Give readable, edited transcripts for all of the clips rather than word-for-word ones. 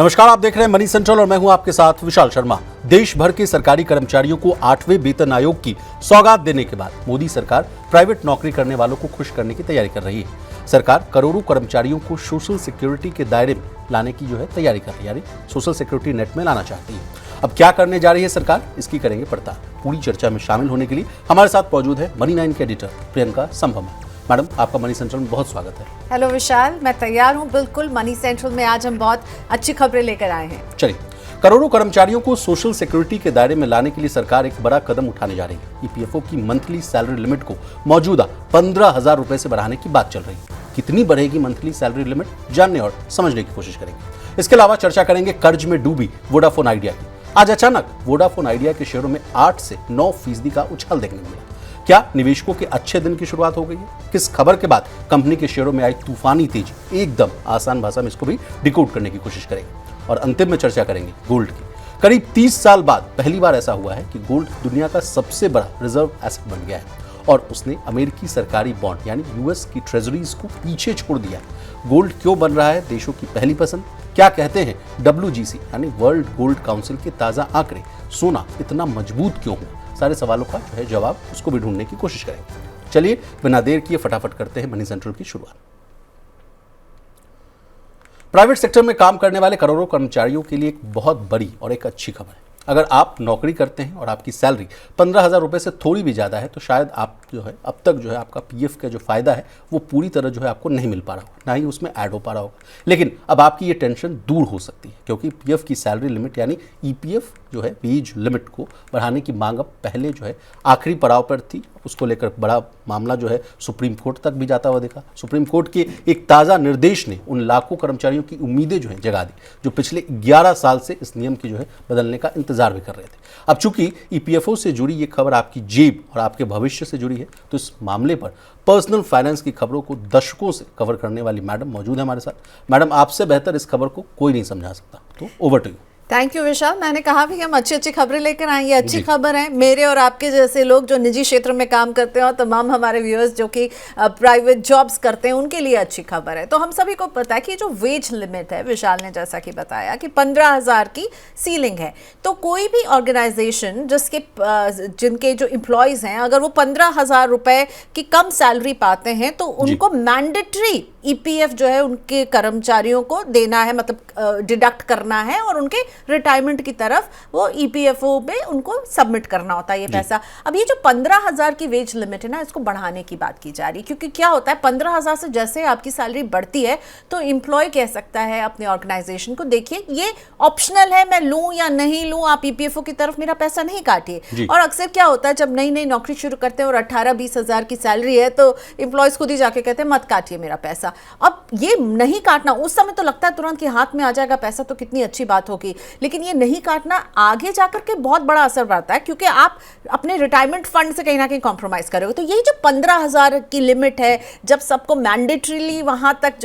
नमस्कार, आप देख रहे हैं मनी सेंट्रल और मैं हूं आपके साथ विशाल शर्मा। देश भर के सरकारी कर्मचारियों को 8वें वेतन आयोग की सौगात देने के बाद मोदी सरकार प्राइवेट नौकरी करने वालों को खुश करने की तैयारी कर रही है। सरकार करोड़ों कर्मचारियों को सोशल सिक्योरिटी के दायरे में लाने की तैयारी कर रही है, यानी सोशल सिक्योरिटी नेट में लाना चाहती है। अब क्या करने जा रही है सरकार, इसकी करेंगे पड़ताल। पूरी चर्चा में शामिल होने के लिए हमारे साथ मौजूद है मनी 9 के एडिटर प्रियंका संभम। मैडम, आपका मनी सेंट्रल में बहुत स्वागत है। हेलो विशाल, मैं तैयार हूं बिल्कुल। मनी सेंट्रल में आज हम बहुत अच्छी खबरें लेकर आए हैं। चलिए, करोड़ों कर्मचारियों को सोशल सिक्योरिटी के दायरे में लाने के लिए सरकार एक बड़ा कदम उठाने जा रही है। ईपीएफओ की मंथली सैलरी लिमिट को मौजूदा 15,000 रुपए से बढ़ाने की बात चल रही है। कितनी बढ़ेगी मंथली सैलरी लिमिट, जानने और समझने की कोशिश करेंगे। इसके अलावा चर्चा करेंगे कर्ज में डूबी वोडाफोन आइडिया की। आज अचानक वोडाफोन आइडिया के शेयरों में 8 से 9% का उछाल देखने को मिला। क्या निवेशकों के अच्छे दिन की शुरुआत हो गई है? किस खबर के बाद कंपनी के शेयरों में आई तूफानी तेजी? एकदम आसान भाषा में इसको भी डिकोड करने की कोशिश करेंगे। और अंतिम में चर्चा करेंगे गोल्ड की। करीब 30 साल बाद पहली बार ऐसा हुआ है कि गोल्ड दुनिया का सबसे बड़ा रिजर्व एसेट बन गया है और उसने अमेरिकी सरकारी बॉन्ड यानी यूएस की ट्रेजरीज को पीछे छोड़ दिया। गोल्ड क्यों बन रहा है देशों की पहली पसंद? क्या कहते हैं WGC यानी वर्ल्ड गोल्ड काउंसिल के ताजा आंकड़े? सोना इतना मजबूत क्यों हुआ? सारे सवालों का जवाब उसको भी ढूंढने की कोशिश करेंगे। चलिए, बिना देर किए फटाफट करते हैं मनी सेंट्रल की शुरुआत। प्राइवेट सेक्टर में काम करने वाले करोड़ों कर्मचारियों के लिए एक बहुत बड़ी और एक अच्छी खबर है। अगर आप नौकरी करते हैं और आपकी सैलरी 15,000 रुपए से थोड़ी भी ज़्यादा है तो शायद आप अब तक आपका पीएफ का जो फायदा है वो पूरी तरह आपको नहीं मिल पा रहा होगा, ना ही उसमें ऐड हो पा रहा होगा। लेकिन अब आपकी ये टेंशन दूर हो सकती है, क्योंकि पीएफ की सैलरी लिमिट यानी ईपीएफ वेज लिमिट को बढ़ाने की मांग अब पहले आखिरी पड़ाव पर थी। उसको लेकर बड़ा मामला सुप्रीम कोर्ट तक भी जाता हुआ देखा। सुप्रीम कोर्ट के एक ताज़ा निर्देश ने उन लाखों कर्मचारियों की उम्मीदें जगा दी जो पिछले 11 साल से इस नियम की बदलने का इंतजार भी कर रहे थे। अब चूंकि ईपीएफओ से जुड़ी ये खबर आपकी जेब और आपके भविष्य से जुड़ी है, तो इस मामले पर पर्सनल फाइनेंस की खबरों को दशकों से कवर करने वाली मैडम मौजूद है हमारे साथ। मैडम, आपसे बेहतर इस खबर को कोई नहीं समझा सकता, तो over to you. Thank you Vishal. मैंने कहा भी हम अच्छी खबरें लेकर आएंगे। अच्छी खबर है मेरे और आपके जैसे लोग जो निजी क्षेत्र में काम करते हैं और तमाम हमारे व्यूअर्स जो कि प्राइवेट जॉब्स करते हैं उनके लिए अच्छी खबर है। तो हम सभी को पता है कि जो वेज लिमिट है, विशाल ने जैसा कि बताया कि 15,000 की सीलिंग है। तो कोई भी ऑर्गेनाइजेशन जिनके जो एम्प्लॉयज़ हैं, अगर वो 15,000 रुपए की कम सैलरी पाते हैं तो उनको मैंडेटरी ईपीएफ उनके कर्मचारियों को देना है, मतलब डिडक्ट करना है और उनके रिटायरमेंट की तरफ वो ईपीएफओ में उनको सबमिट करना होता है ये पैसा। अब ये जो 15,000 की वेज लिमिट है ना, इसको बढ़ाने की बात की जा रही है, क्योंकि क्या होता है 15,000 से जैसे आपकी सैलरी बढ़ती है तो एम्प्लॉय कह सकता है अपने ऑर्गेनाइजेशन को, देखिए ये ऑप्शनल है, मैं लूं या नहीं लूं, आप ईपीएफओ की तरफ मेरा पैसा नहीं काटिए। और अक्सर क्या होता है जब नई नई नौकरी शुरू करते हैं और 18-20 हजार की सैलरी है तो एम्प्लॉयज खुद ही जाके कहते हैं मत काटिए मेरा पैसा। अब ये नहीं काटना, उस समय तो लगता है तुरंत कि हाथ में आ जाएगा पैसा तो कितनी अच्छी बात होगी, लेकिन ये नहीं काटना आगे जाकर के बहुत बड़ा असर पड़ता है, क्योंकि आप अपने रिटायरमेंट फंड से कहीं ना कहीं कॉम्प्रोमाइज करोगे। तो यही जो 15,000 की लिमिट है, जब सबको मैंडेटरीली वहां तक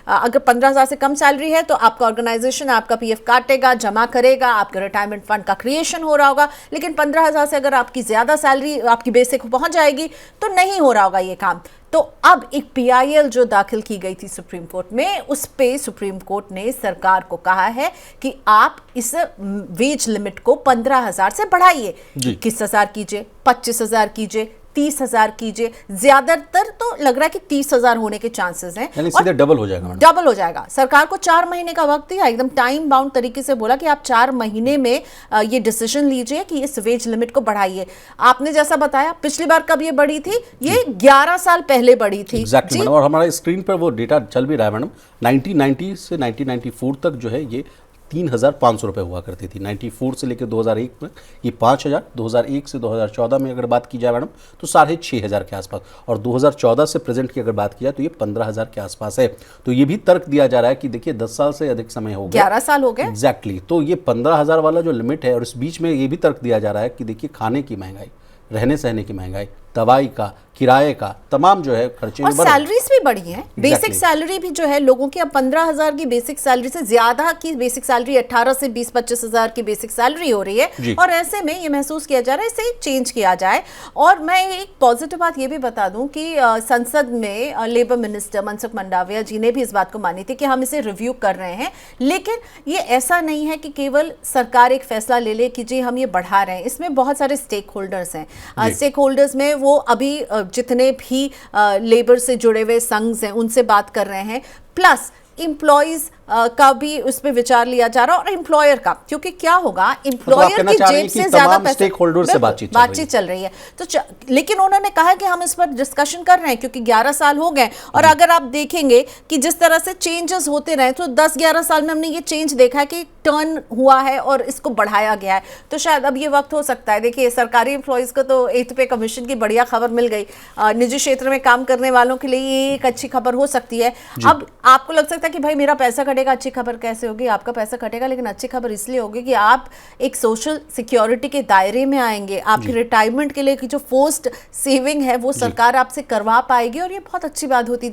अगर 15,000 से कम सैलरी है तो आपका ऑर्गेनाइजेशन आपका पीएफ काटेगा, जमा करेगा, आपके रिटायरमेंट फंड का क्रिएशन हो रहा होगा। लेकिन 15,000 से अगर आपकी ज्यादा सैलरी आपकी बेसिक पहुंच जाएगी तो नहीं हो रहा होगा ये काम। तो अब एक पीआईएल जो दाखिल की गई थी सुप्रीम कोर्ट में, उस पे सुप्रीम कोर्ट ने सरकार को कहा है कि आप इस वेज लिमिट को 15,000 से बढ़ाइए, 21,000 कीजिए, 25,000 कीजिए, 30,000 कीजिए। ज्यादातर तो लग रहा है कि 30,000 होने के चांसेस हैं, यानी सीधे डबल हो जाएगा। डबल हो जाएगा। सरकार को 4 महीने का वक्त दिया, एकदम टाइम बाउंड तरीके से बोला कि आप 4 महीने में ये डिसीजन लीजिए कि इस वेज लिमिट को बढ़ाइए। आपने जैसा बताया पिछली बार कब ये बढ़ी थी, ये 11 साल पहले बढ़ी थी। एग्जैक्टली मैडम, और हमारे स्क्रीन पर वो डेटा चल भी रहा है मैडम। 1990 से 1994 तक ये 3,500 रुपये हुआ करती थी। 94 से लेकर 2001 में ये 5,000, 2001 से 2014 में अगर बात की जाए मैडम तो 6,500 के आसपास, और 2014 से प्रेजेंट की अगर बात की जाए तो ये 15,000 के आसपास है। तो ये भी तर्क दिया जा रहा है कि देखिए 10 साल से अधिक समय हो गया, 11 साल हो गए एग्जैक्टली। तो ये 15,000 वाला जो लिमिट है, और इस बीच में ये भी तर्क दिया जा रहा है कि देखिए खाने की महंगाई, रहने सहने की महंगाई, दवाई का, किराए का, तमाम जो है खर्चे और में बढ़ रहे हैं। सैलरीज भी बढ़ी हैं। बेसिक सैलरी भी जो है लोगों की अब 15,000 की बेसिक सैलरी से ज्यादा की बेसिक सैलरी 18 से 20-25 हजार की बेसिक सैलरी हो रही है। और ऐसे में ये महसूस किया जा रहा है इसे चेंज किया जाए। और मैं एक पॉजिटिव बात ये भी बता दूं कि संसद में लेबर मिनिस्टर मनसुख मंडाविया जी ने भी इस बात को मानी थी कि हम इसे रिव्यू कर रहे हैं, लेकिन ये ऐसा नहीं है कि केवल सरकार एक फैसला ले ले कि जी हम ये बढ़ा रहे हैं। इसमें बहुत सारे स्टेक होल्डर्स हैं। स्टेक होल्डर्स में वो अभी जितने भी लेबर से जुड़े हुए संघ हैं उनसे बात कर रहे हैं, प्लस एम्प्लॉइज का भी उस पर विचार लिया जा रहा है और एम्प्लॉयर का, क्योंकि क्या होगा एम्प्लॉयर की जेब से ज्यादा पैसे स्टेक होल्डर से बातचीत चल रही है। तो लेकिन उन्होंने कहा कि हम इस पर डिस्कशन कर रहे हैं क्योंकि 11 साल हो गए और अगर आप देखेंगे कि जिस तरह से चेंजेस होते रहे तो 10-11 साल में हमने ये चेंज देखा है कि टर्न हुआ है और इसको बढ़ाया गया है। तो शायद अब ये वक्त हो सकता है। देखिए सरकारी एम्प्लॉयज को तो 8th पे कमीशन की बढ़िया खबर मिल गई, निजी क्षेत्र में काम करने वालों के लिए ये एक अच्छी खबर हो सकती है। अब आपको लग सकता है कि भाई मेरा पैसा कटेगा, अच्छी खबर कैसे होगी? आपका पैसा कटेगा लेकिन अच्छी खबर इसलिए होगी कि आप एक सोशल सिक्योरिटी के दायरे में आएंगे। आपकी रिटायरमेंट के लिए की जो फोर्स्ड सेविंग है वो सरकार आपसे करवा पाएगी और ये बहुत अच्छी बात होती है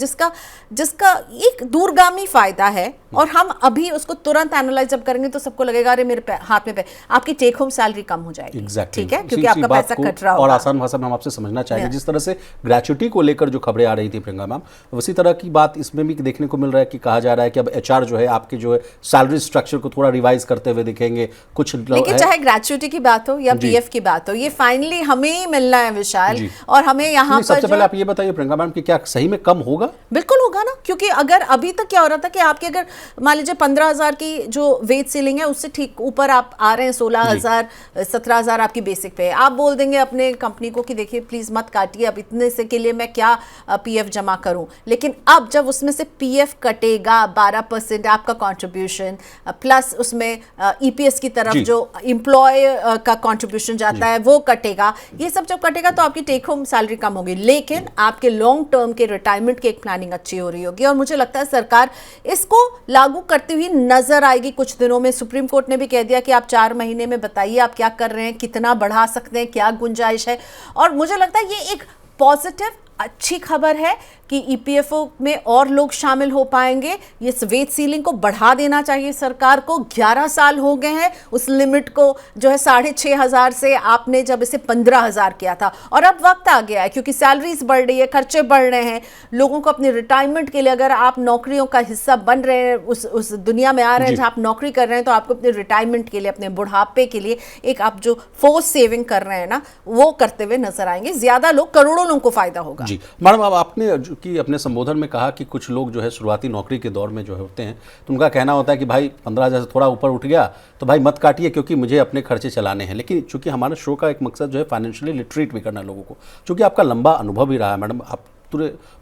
जिसका एक दूरगामी फायदा है। और हम अभी उसको तुरंत एनालाइज जब करेंगे तो सबको लगेगा अरे मेरे हाथ में आपकी टेक होम सैलरी कम हो जाएगी। ठीक है, क्योंकि आपका पैसा कट रहा होगा। और आसान भाषा में हम आपसे समझना चाहेंगे, जिस तरह से ग्रेच्युटी को लेकर जो खबरें आ रही थी प्रियंका मैम, उसी तरह की बात इसमें भी देखने को मिल रहा है कि कहा जा रहा है कि अब एचआर जो है आपके जो है सैलरी स्ट्रक्चर को थोड़ा रिवाइज करते हुए दिखेंगे कुछ। लेकिन चाहे ग्रेच्युटी की बात हो या पीएफ की बात हो, ये फाइनली हमें ही मिलना है विशाल। और हमें यहाँ पर सबसे पहले आप ये बताइए प्रियंका मैम कि क्या सही में कम होगा? बिल्कुल होगा ना, क्योंकि अगर अभी तक क्या हो रहा था कि आपके अगर मान लीजिए 15,000 की जो वेज सीलिंग है उससे ठीक ऊपर आप आ रहे हैं 16,000 17,000 आपकी बेसिक पे, आप बोल देंगे अपने कंपनी को कि देखिए प्लीज मत काटिए, अब इतने से के लिए मैं क्या पीएफ जमा करूं। लेकिन अब जब उसमें से पीएफ कटेगा 12% आपका कंट्रीब्यूशन प्लस उसमें ईपीएस की तरफ जो एम्प्लॉय का कंट्रीब्यूशन जाता है वो कटेगा, ये सब जब कटेगा तो आपकी टेक होम सैलरी कम होगी, लेकिन आपके लॉन्ग टर्म के रिटायरमेंट की एक प्लानिंग अच्छी हो रही होगी। और मुझे लगता है सरकार इसको लागू करती हुई नजर आएगी कुछ दिनों में। सुप्रीम कोर्ट ने भी कह दिया कि आप 4 महीने में बताइए आप क्या कर रहे हैं, कितना बढ़ा सकते हैं, क्या गुंजाइश है। और मुझे लगता है ये एक पॉजिटिव अच्छी खबर है कि ईपीएफओ में और लोग शामिल हो पाएंगे। ये वेज सीलिंग को बढ़ा देना चाहिए सरकार को। 11 साल हो गए हैं उस लिमिट को जो है 6,500 से आपने जब इसे 15,000 किया था, और अब वक्त आ गया है क्योंकि सैलरीज बढ़ रही है, खर्चे बढ़ रहे हैं, लोगों को अपनी रिटायरमेंट के लिए अगर आप नौकरियों का हिस्सा बन रहे हैं, उस दुनिया में आ रहे हैं जहां आप नौकरी कर रहे हैं, तो आपको अपने रिटायरमेंट के लिए, अपने बुढ़ापे के लिए एक आप जो फोर्स सेविंग कर रहे हैं ना वो करते हुए नजर आएंगे। ज्यादा लोग, करोड़ों लोगों को फायदा होगा। जी मैडम, अब आपने कि अपने संबोधन में कहा कि कुछ लोग जो है शुरुआती नौकरी के दौर में जो होते हैं तो उनका कहना होता है कि भाई 15,000 से थोड़ा ऊपर उठ गया तो भाई मत काटिए क्योंकि मुझे अपने खर्चे चलाने हैं। लेकिन चूंकि हमारे शो का एक मकसद जो है फाइनेंशियली लिटरेट भी करना लोगों को, चूंकि आपका लंबा अनुभव भी रहा है मैडम, आप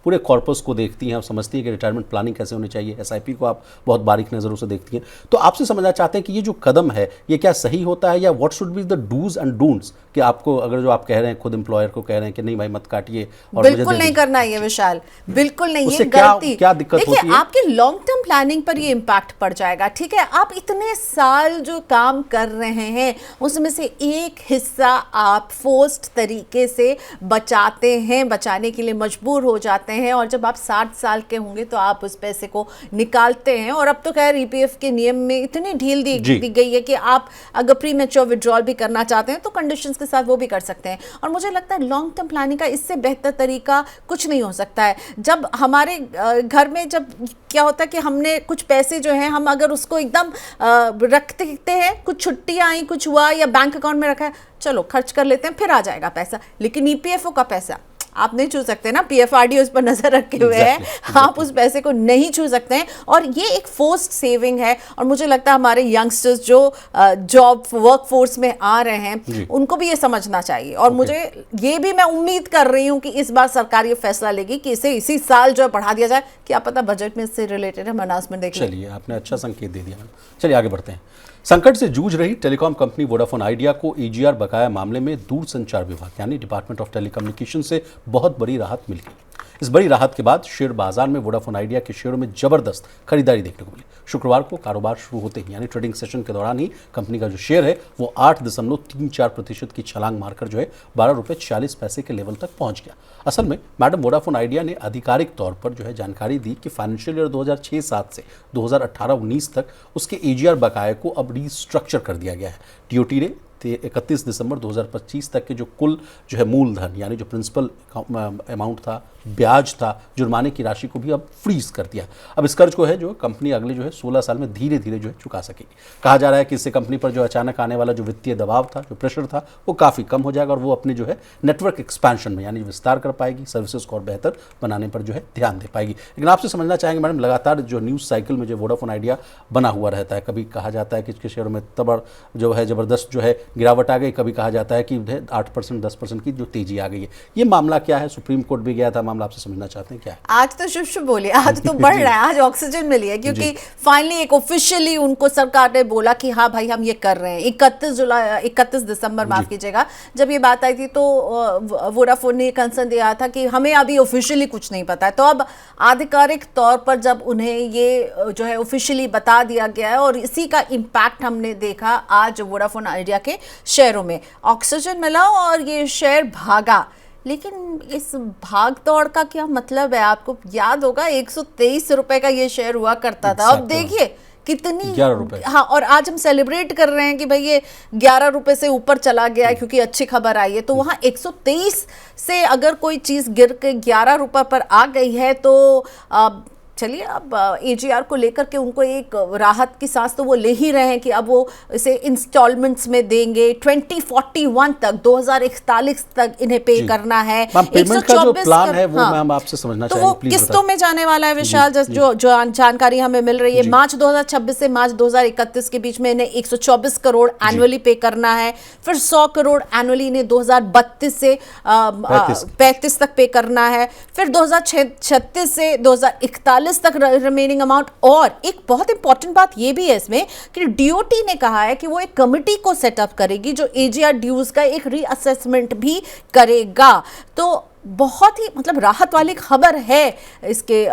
पूरे कॉर्पस को देखती हैं, आप समझती हैं कि रिटायरमेंट प्लानिंग कैसे होनी चाहिए, एसआईपी को आप बहुत बारीक नज़रों से देखती हैं, तो आपसे समझना चाहते हैं कि ये जो कदम है ये क्या सही होता है या what should be the dos and don'ts, कि आपको अगर जो आप कह रहे हैं खुद एम्प्लॉयर को कह रहे हैं कि नहीं भाई मत काटिए और बिल्कुल नहीं करना है ये विशाल, बिल्कुल नहीं, ये गलती क्या दिक्कत होती है? आपके लॉन्ग टर्म प्लानिंग पर ये इम्पैक्ट पड़ जाएगा। ठीक है, आप इतने साल जो काम कर रहे हैं उसमें से एक हिस्सा आप फोर्स्ड तरीके से बचाते हैं, बचाने के लिए मजबूर हो जाते हैं, और जब आप 60 साल के होंगे तो आप उस पैसे को निकालते हैं। और अब तो खैर ईपीएफ के नियम में इतनी ढील दी गई है कि आप अगर प्री मैच्योर विड्रॉल भी करना चाहते हैं तो कंडीशंस के साथ वो भी कर सकते हैं। और मुझे लगता है लॉन्ग टर्म प्लानिंग का इससे बेहतर तरीका कुछ नहीं हो सकता है। जब हमारे घर में जब क्या होता है कि हमने कुछ पैसे जो है हम अगर उसको एकदम रखते हैं, कुछ छुट्टियां आई, कुछ हुआ या बैंक अकाउंट में रखा है, चलो खर्च कर लेते हैं फिर आ जाएगा पैसा, लेकिन ईपीएफओ का पैसा आप नहीं छू सकते ना, पीएफआरडी उस पर नजर रखे हुए है, आप उस पैसे को नहीं छू सकते हैं। और ये एक फोर्स्ड सेविंग है, और मुझे लगता है हमारे यंगस्टर्स जो जॉब वर्क फोर्स में आ रहे हैं उनको भी ये समझना चाहिए। और मुझे ये भी मैं उम्मीद कर रही हूँ कि इस बार सरकार ये फैसला लेगी कि इसे इसी साल जो है बढ़ा दिया जाए, क्या पता बजट में इससे रिलेटेड हम अनाउंसमेंट देखें। चलिए, आपने अच्छा संकेत दे दिया। चलिए आगे बढ़ते हैं। संकट से जूझ रही टेलीकॉम कंपनी वोडाफोन आइडिया को ईजीआर बकाया मामले में दूरसंचार विभाग यानी डिपार्टमेंट ऑफ टेलीकम्युनिकेशन से बहुत बड़ी राहत मिल गई। इस बड़ी राहत के बाद शेयर बाजार में वोडाफोन आइडिया के शेयरों में जबरदस्त खरीदारी देखने को मिली। शुक्रवार को कारोबार शुरू होते ही यानी ट्रेडिंग सेशन के दौरान ही कंपनी का जो शेयर है वो 8.34% की छलांग मारकर जो है 12 रुपये 40 पैसे के लेवल तक पहुंच गया। असल में मैडम वोडाफोन आइडिया ने आधिकारिक तौर पर जो है जानकारी दी कि फाइनेंशियल ईयर 2006-07 से 2018-19 तक उसके एजीआर बकाये को अब रीस्ट्रक्चर कर दिया गया है। टीओटी ने 31 दिसंबर 2025 तक के जो कुल जो है मूलधन यानी जो प्रिंसिपल अमाउंट था, ब्याज था, जुर्माने की राशि को भी अब फ्रीज कर दिया। अब इस कर्ज को है जो कंपनी अगले जो है 16 साल में धीरे धीरे जो है चुका सकेगी। कहा जा रहा है कि इससे कंपनी पर जो अचानक आने वाला जो वित्तीय दबाव था, जो प्रेशर था, वो काफ़ी कम हो जाएगा और वो अपने जो है नेटवर्क एक्सपेंशन में यानी विस्तार कर पाएगी, सर्विसेज को और बेहतर बनाने पर जो है ध्यान दे पाएगी। लेकिन आपसे समझना चाहेंगे मैडम, लगातार जो न्यूज़ साइकिल में जो वोडाफोन आइडिया बना हुआ रहता है, कभी कहा जाता है कि इसके शेयरों में तबड़ जो है ज़बरदस्त जो है गिरावट आ गई, कभी कहा जाता है कि 8% 10% की जो तेजी आ गई है। ये मामला क्या है? सुप्रीम कोर्ट भी गया था, मामला आपसे समझना चाहते हैं क्या है? आज तो शुभ शुभ बोलिए, आज तो बढ़ रहा है, आज ऑक्सीजन मिली है क्योंकि फाइनली एक ऑफिशियली उनको सरकार ने बोला कि हाँ भाई हम ये कर रहे हैं। 31 दिसंबर माफ कीजिएगा, जब ये बात आई थी तो वोडाफोन ने कंसर्न दिया था कि हमें अभी ऑफिशियली कुछ नहीं पता है। तो अब आधिकारिक तौर पर जब उन्हें ये जो है ऑफिशियली बता दिया गया है और इसी का इम्पैक्ट हमने देखा आज वोडाफोन आइडिया के शेयरों में। ऑक्सीजन मिला और ये शेयर भागा, लेकिन इस भाग दौड़ का क्या मतलब है? आपको याद होगा 123 रुपए का ये शेयर हुआ करता था, अब देखिए कितनी 11 रुपए। हाँ, और आज हम सेलिब्रेट कर रहे हैं कि भाई ये 11 रुपए से ऊपर चला गया है क्योंकि अच्छी खबर आई है। तो वहाँ 123 से अगर कोई चीज़ गिर के 11 रुपए पर आ गई है तो चलिए अब एजीआर को लेकर के उनको एक राहत की सांस तो वो ले ही रहे हैं कि अब वो इसे इंस्टॉलमेंट्स में देंगे। 2041 तक 2041 तक इन्हें पे करना है। पेमेंट का जो प्लान है वो मैम आपसे समझना तो चाहिए, वो किस्तों में जाने वाला है विशाल, जो जानकारी हमें मिल रही है। मार्च 2026 से मार्च 2031 के बीच में इन्हें 124 करोड़ एनुअली पे करना है। फिर 100 करोड़ एनुअली इन्हें 2032 से 35 तक पे करना है। फिर 2036 से 2041 तक रिमेनिंग अमाउंट। और एक बहुत इंपॉर्टेंट बात ये भी है इसमें कि डीओटी ने कहा है कि वो एक कमिटी को सेटअप करेगी जो एजीआर ड्यूज का एक रीअसेसमेंट भी करेगा। तो बहुत ही मतलब राहत वाली खबर है इसके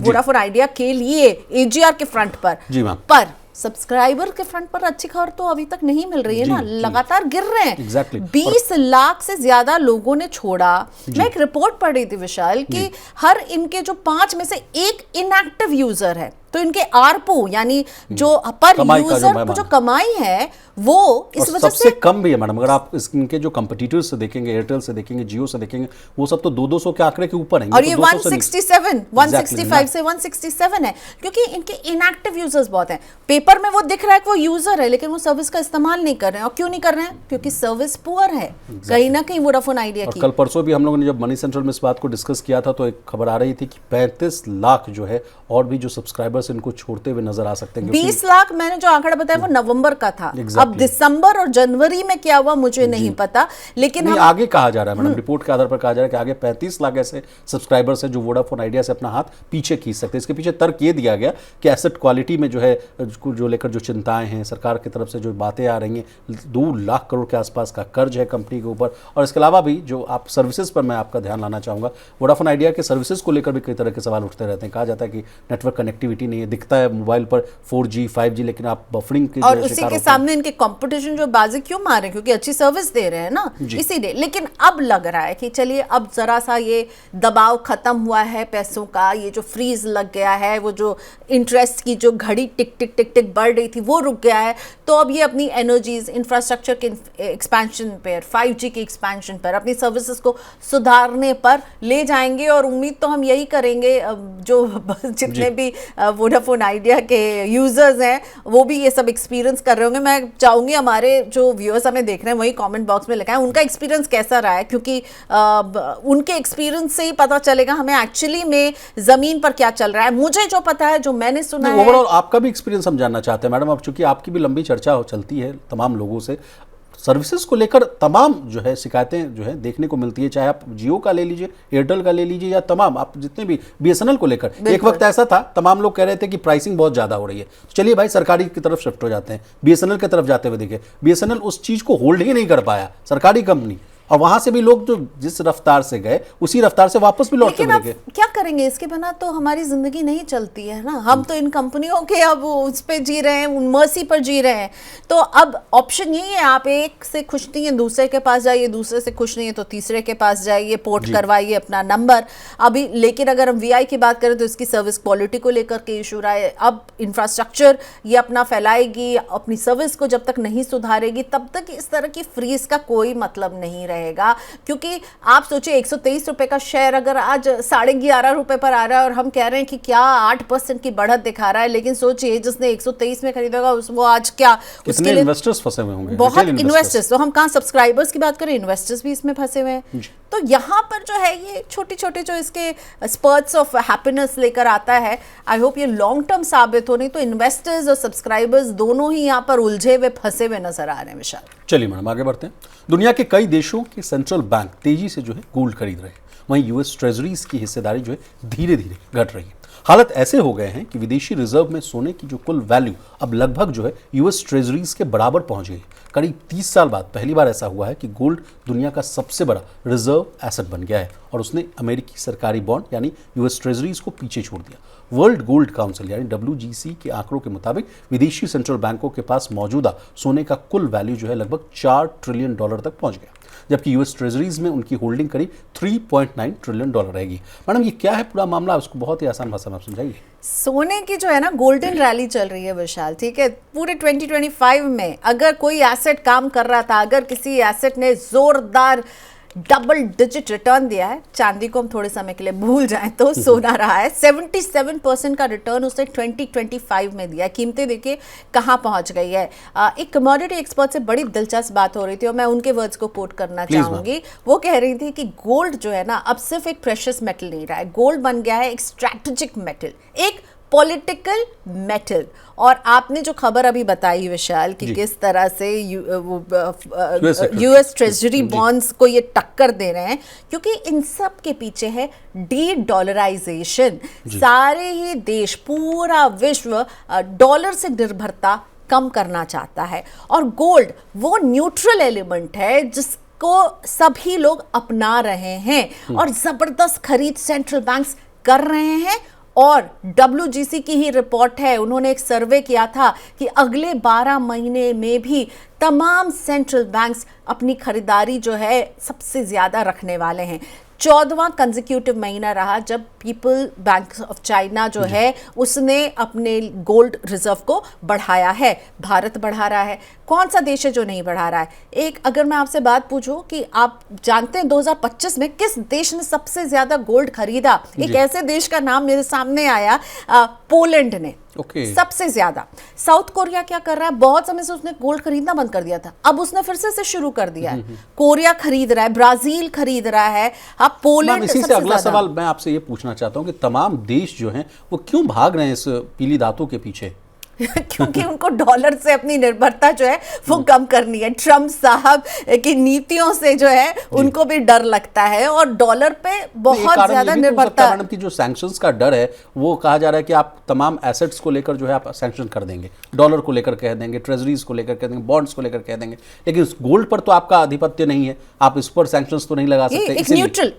वोडाफोन आइडिया के लिए एजीआर के फ्रंट पर। जी मैम, पर सब्सक्राइबर के फ्रंट पर अच्छी खबर तो अभी तक नहीं मिल रही है ना, लगातार गिर रहे हैं। Exactly. 20 लाख से ज्यादा लोगों ने छोड़ा। मैं एक रिपोर्ट पढ़ रही थी विशाल कि हर इनके जो 5 में से एक इनएक्टिव यूजर है। तो इनके आरपू यानी जो पर यूजर जो कमाई है वो इस वजह सबसे कम भी है मैडम। अगर आप इनके जो कंपटीटर्स से देखेंगे, एयरटेल से देखेंगे, जियो से देखेंगे, वो सब तो 200 के आंकड़े के ऊपर हैं। और ये 165 से 167 है क्योंकि इनके इनएक्टिव यूजर्स बहुत हैं। पेपर में वो दिख रहा है कि वो यूजर है लेकिन वो सर्विस का इस्तेमाल नहीं कर रहे हैं। और क्यों नहीं कर रहे हैं? क्योंकि सर्विस पुअर है कहीं ना कहीं वोडाफोन आइडिया की। कल परसों भी हम लोगों ने जब मनी सेंट्रल में इस बात को डिस्कस किया था तो एक खबर आ रही थी कि 35 लाख जो है और भी जो सब्सक्राइबर्स इनको छोड़ते हुए नजर आ सकते हैं। 20 लाख मैंने जो आंकड़ा बताया वो नवंबर का था। अब दिसंबर और जनवरी में क्या हुआ मुझे नहीं पता, लेकिन हम आगे कहा जा रहा है मैडम, रिपोर्ट के आधार पर कहा जा रहा है कि आगे 35 लाख ऐसे सब्सक्राइबर्स हैं जो वोडाफोन आइडिया से अपना हाथ पीछे खींच सकते हैं। इसके पीछे तर्क ये दिया गया कि एसेट क्वालिटी में जो है जो लेकर जो चिंताएं हैं, सरकार की तरफ से जो बातें आ रही हैं, 2 लाख करोड़ के आसपास का कर्ज है कंपनी के ऊपर। और इसके अलावा भी जो आप सर्विसेज पर मैं आपका ध्यान लाना चाहूंगा, वोडाफोन आइडिया के सर्विसेज को लेकर भी कई तरह के सवाल उठते रहते हैं। कहा जाता है कि नेटवर्क कनेक्टिविटी नहीं है, दिखता है मोबाइल पर 4G 5G लेकिन आप बफरिंग के और उसी के सामने इनके कंपटीशन जो बाजी क्यों मारे, क्योंकि अच्छी सर्विस दे रहे हैं ना इसीलिए। लेकिन अब लग रहा है कि चलिए अब जरा सा ये दबाव खत्म हुआ है पैसों का, ये जो फ्रीज लग गया है, वो जो इंटरेस्ट की जो घड़ी टिक टिक टिक टिक बढ़ रही थी वो रुक गया है। तो अब ये अपनी एनर्जीज इंफ्रास्ट्रक्चर के एक्सपेंशन पर, 5G के एक्सपेंशन पर, अपनी सर्विसेज को सुधारने पर ले जाएंगे। और उम्मीद तो हम यही करेंगे जो जितने भी वोडाफोन आइडिया के यूजर्स हैं वो भी ये सब एक्सपीरियंस कर रहे होंगे। मैं चाहूंगी हमारे जो व्यूअर्स हमें देख रहे हैं वही कमेंट बॉक्स में लिखाएं उनका एक्सपीरियंस कैसा रहा है, क्योंकि उनके एक्सपीरियंस से ही पता चलेगा हमें एक्चुअली में जमीन पर क्या चल रहा है। मुझे जो पता है, जो मैंने सुना है, ओवरऑल आपका भी एक्सपीरियंस हम जानना चाहते हैं मैडम। अब चूंकि आपकी भी लंबी चर्चा चलती है तमाम लोगों से, सर्विसेज को लेकर तमाम जो है शिकायतें जो है देखने को मिलती है, चाहे आप जियो का ले लीजिए, एयरटेल का ले लीजिए, या तमाम आप जितने भी BSNL को लेकर। एक वक्त ऐसा था तमाम लोग कह रहे थे कि प्राइसिंग बहुत ज़्यादा हो रही है, चलिए भाई सरकारी की तरफ शिफ्ट हो जाते हैं, BSNL की तरफ जाते हुए देखिए BSNL उस चीज़ को होल्ड ही नहीं कर पाया, सरकारी कंपनी और वहां से भी लोग जो जिस रफ्तार से गए उसी रफ्तार से वापस भी लौट के लेकिन अब मिलेंगे। क्या करेंगे, इसके बिना तो हमारी जिंदगी नहीं चलती है ना। हम तो इन कंपनियों के अब उस पे जी रहे हैं, उन मर्सी पर जी रहे हैं। तो अब ऑप्शन यही है, आप एक से खुश नहीं है दूसरे के पास जाइए, दूसरे से खुश नहीं है तो तीसरे के पास जाइए, पोर्ट करवाइए अपना नंबर। अभी लेकिन अगर हम वीआई की बात करें तो इसकी सर्विस क्वालिटी को लेकर के इशू रहा है। अब इंफ्रास्ट्रक्चर ये अपना फैलाएगी, अपनी सर्विस को जब तक नहीं सुधारेगी तब तक इस तरह की फ्रीज का कोई मतलब नहीं रहेगा। क्योंकि आप सोचिए 123 रुपए का शेयर अगर आज 11.5 रुपए पर आ रहा है और हम कह रहे हैं कि क्या 8% की बढ़त दिखा रहा है, लेकिन सोचिए जिसने 123 में खरीदेगा वो आज क्या कितने इन्वेस्टर्स फंसे हुए होंगे, बहुत इन्वेस्टर्स। तो हम कहाँ सब्सक्राइबर्स की बात करें, इन्वेस्टर्स भी इसमें फंसे हुए हैं। तो यहाँ पर जो है ये छोटे छोटे जो इसके स्पर्ट्स ऑफ हैप्पीनेस लेकर आता है, आई होप ये लॉन्ग टर्म साबित हो, नहीं तो इन्वेस्टर्स और सब्सक्राइबर्स दोनों ही यहाँ पर उलझे हुए फंसे हुए नजर आ रहे हैं। विशाल, चलिए मैडम आगे बढ़ते हैं। दुनिया के कई देशों के सेंट्रल बैंक तेजी से जो है गोल्ड खरीद रहे हैं, वहीं यूएस ट्रेजरीज की हिस्सेदारी जो है धीरे धीरे घट रही है। हालत ऐसे हो गए हैं कि विदेशी रिजर्व में सोने की जो कुल वैल्यू अब लगभग जो है यूएस ट्रेजरीज के बराबर पहुंच गई। करीब 30 साल बाद पहली बार ऐसा हुआ है कि गोल्ड दुनिया का सबसे बड़ा रिजर्व एसेट बन गया है और उसने अमेरिकी सरकारी बॉन्ड यानी यूएस ट्रेजरीज को पीछे छोड़ दिया। वर्ल्ड गोल्ड काउंसिल यानी WGC के आंकड़ों के मुताबिक विदेशी सेंट्रल बैंकों के पास मौजूदा सोने का कुल वैल्यू जो है लगभग $4 ट्रिलियन तक पहुंच गया, जबकि यूएस ट्रेजरीज में उनकी होल्डिंग करीब $3.9 ट्रिलियन रहेगी। मैडम ये क्या है पूरा मामला, उसको बहुत ही आसान भाषा में आप समझाइए। सोने की जो है ना गोल्डन रैली चल रही है विशाल, ठीक है। पूरे 2025 में अगर कोई एसेट काम कर रहा था, अगर किसी एसेट ने जोरदार डबल डिजिट रिटर्न दिया है, चांदी को हम थोड़े समय के लिए भूल जाएं तो सोना रहा है। 77% का रिटर्न उसने 2025 में दिया। कीमतें देखिए कहां पहुंच गई है। एक कमोडिटी एक्सपर्ट से बड़ी दिलचस्प बात हो रही थी और मैं उनके वर्ड्स को कोट करना चाहूंगी। वो कह रही थी कि गोल्ड जो है ना अब सिर्फ एक प्रेशियस मेटल नहीं रहा है, गोल्ड बन गया है एक स्ट्रैटेजिक मेटल, एक पॉलिटिकल मेटल। और आपने जो खबर अभी बताई विशाल कि किस तरह से यूएस ट्रेजरी बॉन्ड्स को ये टक्कर दे रहे हैं, क्योंकि इन सब के पीछे है डी-डॉलराइजेशन। सारे ही देश, पूरा विश्व डॉलर से निर्भरता कम करना चाहता है और गोल्ड वो न्यूट्रल एलिमेंट है जिसको सभी लोग अपना रहे हैं और जबरदस्त खरीद सेंट्रल बैंक्स कर रहे हैं। और WGC की ही रिपोर्ट है, उन्होंने एक सर्वे किया था कि अगले 12 महीने में भी तमाम सेंट्रल बैंक्स अपनी खरीदारी जो है सबसे ज्यादा रखने वाले हैं। 14वां कंसेक्यूटिव महीना रहा जब पीपल बैंक ऑफ चाइना जो है उसने अपने गोल्ड रिजर्व को बढ़ाया है। भारत बढ़ा रहा है, कौन सा देश है जो नहीं बढ़ा रहा है? एक अगर मैं आपसे बात पूछूं कि आप जानते हैं 2025 में किस देश ने सबसे ज्यादा गोल्ड खरीदा? एक ऐसे देश का नाम मेरे सामने आया, पोलैंड ने। सबसे ज्यादा। साउथ कोरिया क्या कर रहा है? बहुत समय से उसने गोल्ड खरीदना बंद कर दिया था, अब उसने फिर से शुरू कर दिया है। कोरिया खरीद रहा है, ब्राजील खरीद रहा है, अब पोलैंड। इसी से अगला सवाल मैं आपसे ये पूछना चाहता हूं कि तमाम देश जो हैं वो क्यों भाग रहे हैं इस पीली धातु के पीछे? क्योंकि उनको डॉलर से अपनी निर्भरता जो है वो कम करनी है। ट्रम्प साहब की नीतियों से जो है उनको भी डर लगता है और डॉलर पे बहुत ज्यादा निर्भरता। मैडम की जो सैंक्शंस का डर है वो कहा जा रहा है कि आप तमाम एसेट्स को लेकर जो है आप सैंक्शन कर देंगे, डॉलर को लेकर कह देंगे, ट्रेजरीज को लेकर कह देंगे, बॉन्ड्स को लेकर कह देंगे, लेकिन उस गोल्ड पर तो आपका आधिपत्य नहीं है, आप इस पर सैंक्शंस तो नहीं लगा सकते।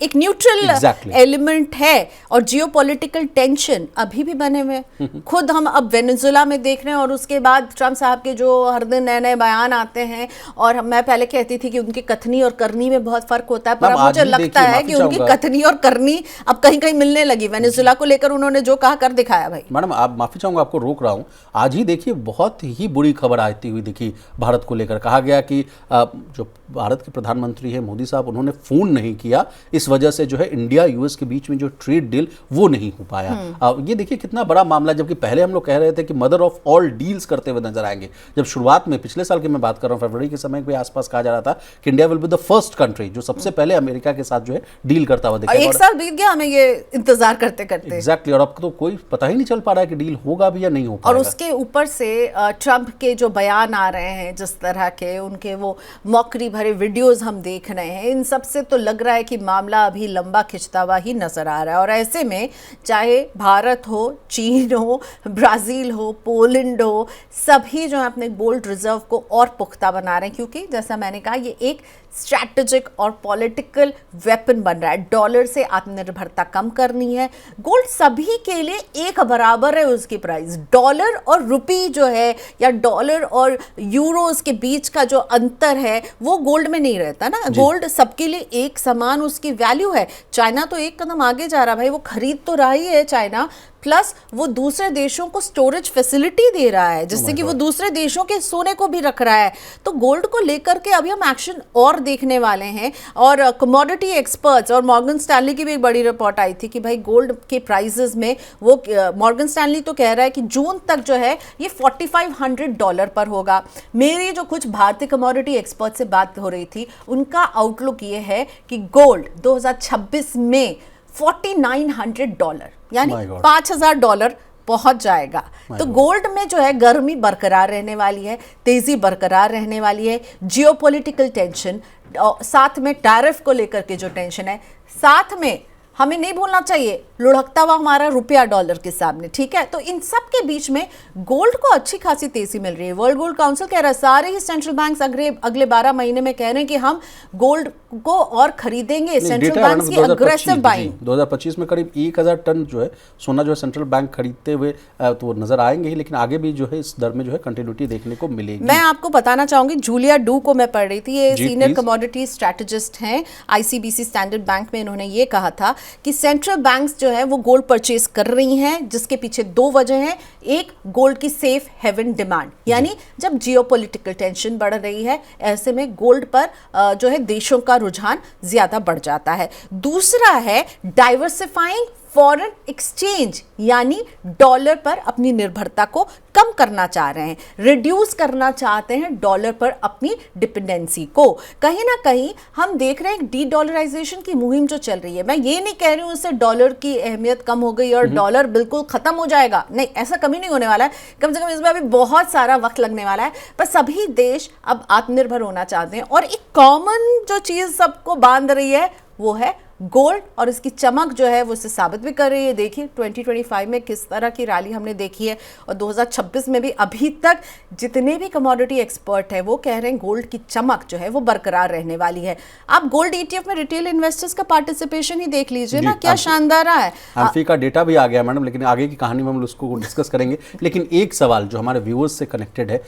एक न्यूट्रल एलिमेंट है और जियोपॉलिटिकल टेंशन अभी भी बने हुए। खुद हम अब वेनेजुएला में देख रहे हैं और उसके बाद ट्रम्प साहब के जो हर दिन नए नए बयान आते हैं। और मैं पहले कहती थी कि उनकी कथनी और करनी में बहुत फर्क होता है, पर अब मुझे लगता है कि उनकी कथनी और करनी अब कहीं कहीं मिलने लगी। वेनेजुएला को लेकर उन्होंने जो कहा कर दिखाया भाई। मैडम आप माफी चाहूंगा, आपको रोक रहा हूं। आज ही देखिए बहुत ही बुरी खबर आती हुई दिखी भारत को लेकर। कहा गया कि जो भारत के प्रधानमंत्री हैं मोदी साहब, उन्होंने फोन नहीं किया, इस वजह से जो है इंडिया यूएस के बीच में जो ट्रेड डील वो नहीं हो पाया। ये देखिए कितना बड़ा मामला, जबकि पहले हम लोग कह रहे थे कि मदर ऑफ ऑल डील्स करते हुए नजर आएंगे। जब शुरुआत में पिछले साल की मैं बात कर रहा हूं, फरवरी के समय के आसपास कहा जा रहा था कि India will be the first country जो सबसे पहले अमेरिका के साथ जो है डील करता हुआ दिखेगा। एक साल बीत गया हमें ये इंतजार करते करते। एग्जैक्टली, और अब तो कोई पता ही नहीं चल पा रहा है कि डील होगा भी या नहीं हो पाएगा। और उसके ऊपर से ट्रंप के जो बयान आ रहे हैं, जिस तरह के उनके वो मौकरी भरे वीडियोस हम देख रहे हैं, इन सब से तो लग रहा है कि मामला अभी लंबा खिंचता हुआ ही नजर आ रहा है। और ऐसे में चाहे भारत हो, चीन हो, ब्राजील हो, पोलैंड ओलिंडो, सभी जो है अपने गोल्ड रिजर्व को और पुख्ता बना रहे हैं, क्योंकि जैसा मैंने कहा ये एक स्ट्रैटेजिक और पॉलिटिकल वेपन बन रहा है। डॉलर से आत्मनिर्भरता कम करनी है। गोल्ड सभी के लिए एक बराबर है उसकी प्राइस। डॉलर और रुपी जो है या डॉलर और यूरोस के बीच का जो अंतर है वो गोल्ड में नहीं रहता ना। गोल्ड सबके लिए एक समान उसकी वैल्यू है। चाइना तो एक कदम आगे जा रहा भाई, वो खरीद तो रहा ही है चाइना, प्लस वो दूसरे देशों को स्टोरेज फैसिलिटी दे रहा है जिससे कि वो दूसरे देशों के सोने को भी रख रहा है। तो गोल्ड को लेकर के अभी हम एक्शन और देखने वाले हैं। और कमोडिटी एक्सपर्ट्स और मॉर्गन स्टैनली की भी एक बड़ी रिपोर्ट आई थी कि भाई गोल्ड के प्राइसेस में वो मॉर्गन स्टैनली तो कह रहा है कि जून तक जो है ये $4,500 पर होगा। मेरी जो कुछ भारतीय कमोडिटी एक्सपर्ट से बात हो रही थी उनका आउटलुक ये है कि गोल्ड 2026 में $4,900 यानी $5,000 पहुंच जाएगा। तो गोल्ड में जो है गर्मी बरकरार रहने वाली है, तेजी बरकरार रहने वाली है। जियोपॉलिटिकल टेंशन, साथ में टैरिफ को लेकर के जो टेंशन है, साथ में हमें नहीं भूलना चाहिए लुढ़कता हुआ हमारा रुपया डॉलर के सामने, ठीक है। तो इन सब के बीच में गोल्ड को अच्छी खासी तेजी मिल रही है। वर्ल्ड गोल्ड काउंसिल कह रहा है, सारे ही सेंट्रल बैंक्स अगले 12 महीने में कह रहे हैं कि हम गोल्ड को और खरीदेंगे। सेंट्रल बैंक्स की अग्रेसिव बाइंग 2025 में करीब 1,000 टन जो है सोना जो है सेंट्रल बैंक खरीदते हुए तो नजर आएंगे ही, लेकिन आगे भी जो है इस दर में जो है कंटिन्यूटी देखने को मिलेगी। मैं आपको बताना चाहूंगी, जूलिया डू को मैं पढ़ रही थी, ये सीनियर कमोडिटी स्ट्रैटेजिस्ट हैं ICBC स्टैंडर्ड बैंक में। इन्होंने ये कहा था कि सेंट्रल बैंक्स जो है वो गोल्ड परचेज कर रही हैं, जिसके पीछे 2 वजह हैं। एक, गोल्ड की सेफ हेवन डिमांड, यानी जब जियोपॉलिटिकल टेंशन बढ़ रही है ऐसे में गोल्ड पर जो है देशों का रुझान ज्यादा बढ़ जाता है। दूसरा है डाइवर्सिफाइंग फॉरेन एक्सचेंज, यानी डॉलर पर अपनी निर्भरता को कम करना चाह रहे हैं, रिड्यूस करना चाहते हैं डॉलर पर अपनी डिपेंडेंसी को। कहीं ना कहीं हम देख रहे हैं डी डॉलराइजेशन की मुहिम जो चल रही है। मैं ये नहीं कह रही हूं उससे डॉलर की अहमियत कम हो गई और डॉलर बिल्कुल खत्म हो जाएगा, नहीं, ऐसा कभी नहीं होने वाला है। कम से कम इसमें अभी बहुत सारा वक्त लगने वाला है, पर सभी देश अब आत्मनिर्भर होना चाहते हैं और एक कॉमन जो चीज सबको बांध रही है वो है गोल्ड, और इसकी चमक जो है वो इसे साबित भी कर रही है। देखिए 2025 में किस तरह की रैली हमने देखी है, और 2026 में भी अभी तक जितने भी कमोडिटी एक्सपर्ट हैं वो कह रहे हैं गोल्ड की चमक जो है वो बरकरार रहने वाली है। आप गोल्ड ETF में रिटेल इन्वेस्टर्स का पार्टिसिपेशन ही देख लीजिए ना, क्या शानदार रहा है। एम्फी का डेटा भी आ गया मैडम, लेकिन आगे की कहानी में हम उसको डिस्कस करेंगे। लेकिन एक सवाल जो हमारे व्यूअर्स से कनेक्टेड है,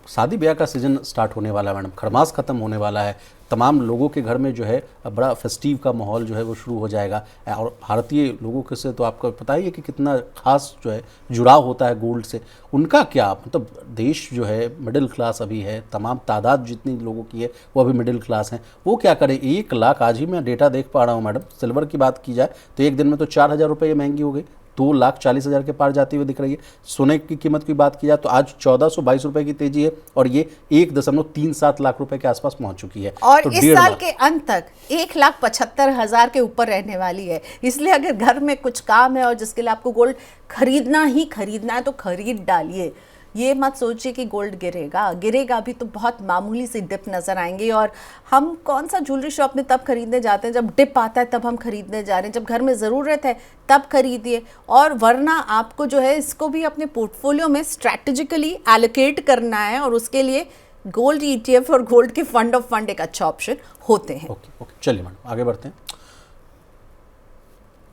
शादी ब्याह का सीजन स्टार्ट होने वाला है मैडम, खरमास खत्म होने वाला है, तमाम लोगों के घर में जो है बड़ा फेस्टिव का माहौल जो है वो शुरू हो जाएगा। और भारतीय लोगों के से तो आपको पता ही है कि कितना खास जो है जुड़ाव होता है गोल्ड से। उनका क्या मतलब, देश जो है मिडिल क्लास अभी है, तमाम तादाद जितनी लोगों की है वो अभी मिडिल क्लास हैं, वो क्या करें। 1 लाख, आज ही मैं डेटा देख पा रहा हूँ मैडम, सिल्वर की बात की जाए तो एक दिन में तो 4,000 रुपये महंगी हो गई, 2,40,000 के पार जाती हुई दिख रही है। सोने की कीमत की बात की जाए तो आज 1,422 रुपए की तेजी है और ये 1.37 लाख रुपए के आसपास पहुंच चुकी है। और तो इस साल के अंत तक 1,75,000 के ऊपर रहने वाली है। इसलिए अगर घर में कुछ काम है और जिसके लिए आपको गोल्ड खरीदना ही खरीदना है तो खरीद डालिए। ये मत सोचिए कि गोल्ड गिरेगा अभी तो बहुत मामूली सी डिप नज़र आएंगी। और हम कौन सा ज्वेलरी शॉप में तब खरीदने जाते हैं जब डिप आता है, तब हम खरीदने जा रहे हैं। जब घर में ज़रूरत है तब खरीदिए, और वरना आपको जो है इसको भी अपने पोर्टफोलियो में स्ट्रैटेजिकली एलोकेट करना है, और उसके लिए गोल्ड ETF और गोल्ड के फंड ऑफ फंड एक अच्छा ऑप्शन होते हैं। ओके, चलिए मैडम आगे बढ़ते हैं।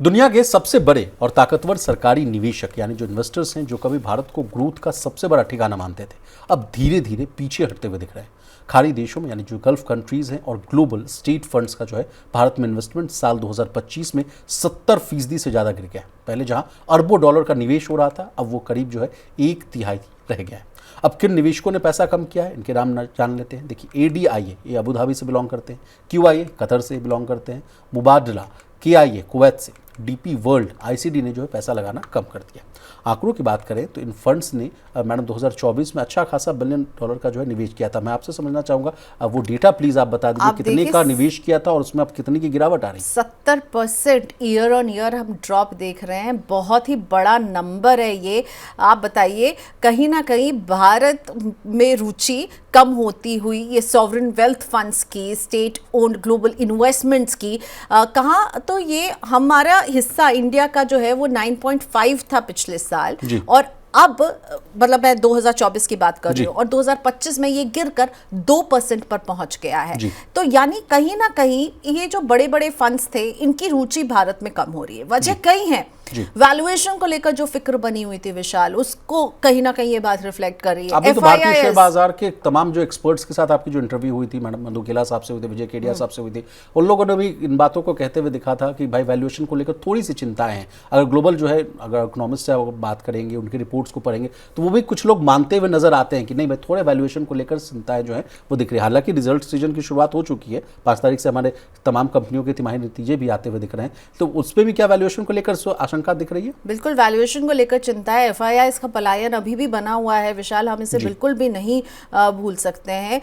दुनिया के सबसे बड़े और ताकतवर सरकारी निवेशक यानी जो इन्वेस्टर्स हैं, जो कभी भारत को ग्रोथ का सबसे बड़ा ठिकाना मानते थे, अब धीरे धीरे पीछे हटते हुए दिख रहे हैं। खाड़ी देशों में यानी जो गल्फ कंट्रीज हैं और ग्लोबल स्टेट फंड्स का जो है भारत में इन्वेस्टमेंट साल 2025 में 70% से ज़्यादा गिर गया है। पहले जहां अरबों डॉलर का निवेश हो रहा था, अब वो करीब जो है 1/3 रह गया है। अब किन निवेशकों ने पैसा कम किया है, इनके नाम जान लेते हैं। देखिए, ADIA ये अबू धाबी से बिलोंग करते हैं, QIA कतर से बिलोंग करते हैं, मुबादला KIA कुवैत से, DP वर्ल्ड ICD ने जो है पैसा लगाना कम कर दिया। आंकड़ों की बात करें तो इन फंड्स ने मैडम 2024 में अच्छा खासा $1 बिलियन का जो है निवेश किया था। मैं आपसे समझना चाहूंगा वो डेटा प्लीज आप बता दीजिए, कितने का निवेश किया था और उसमें अब कितने की गिरावट आ रही है। 70% ईयर ऑन ईयर हम ड्रॉप देख रहे हैं, बहुत ही बड़ा नंबर है ये। आप बताइए, कहीं ना कहीं भारत में रुचि कम होती हुई ये सॉवरेन वेल्थ फंड्स की, स्टेट ओन्ड ग्लोबल इन्वेस्टमेंट्स की कहाँ, तो ये हमारा हिस्सा इंडिया का जो है वो 9.5 था पिछले साल, और अब मतलब मैं 2024 की बात कर रही हूँ और 2025 में ये गिरकर 2% पर पहुंच गया है। तो यानी कहीं ना कहीं ये जो बड़े बड़े फंड्स थे इनकी रुचि भारत में कम हो रही है। वजह कई हैं, वैल्यूएशन को लेकर जो फिक्र बनी हुई थी विशाल, उसको कहीं ना कहीं ये बात रिफ्लेक्ट कर रही है। अभी तो भारतीय शेयर बाजार के तमाम जो एक्सपर्ट्स के साथ आपकी जो इंटरव्यू हुई थी, मैडम मधु केला साहब से हुई थी, विजय केडिया साहब से हुई थी, उन लोगों ने भी इन बातों को कहते हुए दिखा था कि भाई वैल्यूएशन को लेकर थोड़ी सी चिंताएं हैं। अगर ग्लोबल जो है, अगर इकोनॉमिस्ट से बात करेंगे, उनकी रिपोर्ट्स को पढ़ेंगे तो वो भी कुछ लोग मानते हुए नजर आते हैं कि नहीं भाई थोड़े वैल्यूएशन को लेकर चिंताएं जो है वो दिख रही है। हालांकि रिजल्ट सीजन की शुरुआत हो चुकी है, 5 तारीख से हमारे तमाम कंपनियों के तिमाही नतीजे भी आते हुए दिख रहे हैं, तो उस पर भी क्या वैल्यूएशन को लेकर आशंका दिख रही है? बिल्कुल वैल्यूएशन को लेकर चिंता है। एफआईआई का पलायन अभी भी बना हुआ है विशाल, हम इसे बिल्कुल भी नहीं भूल सकते हैं।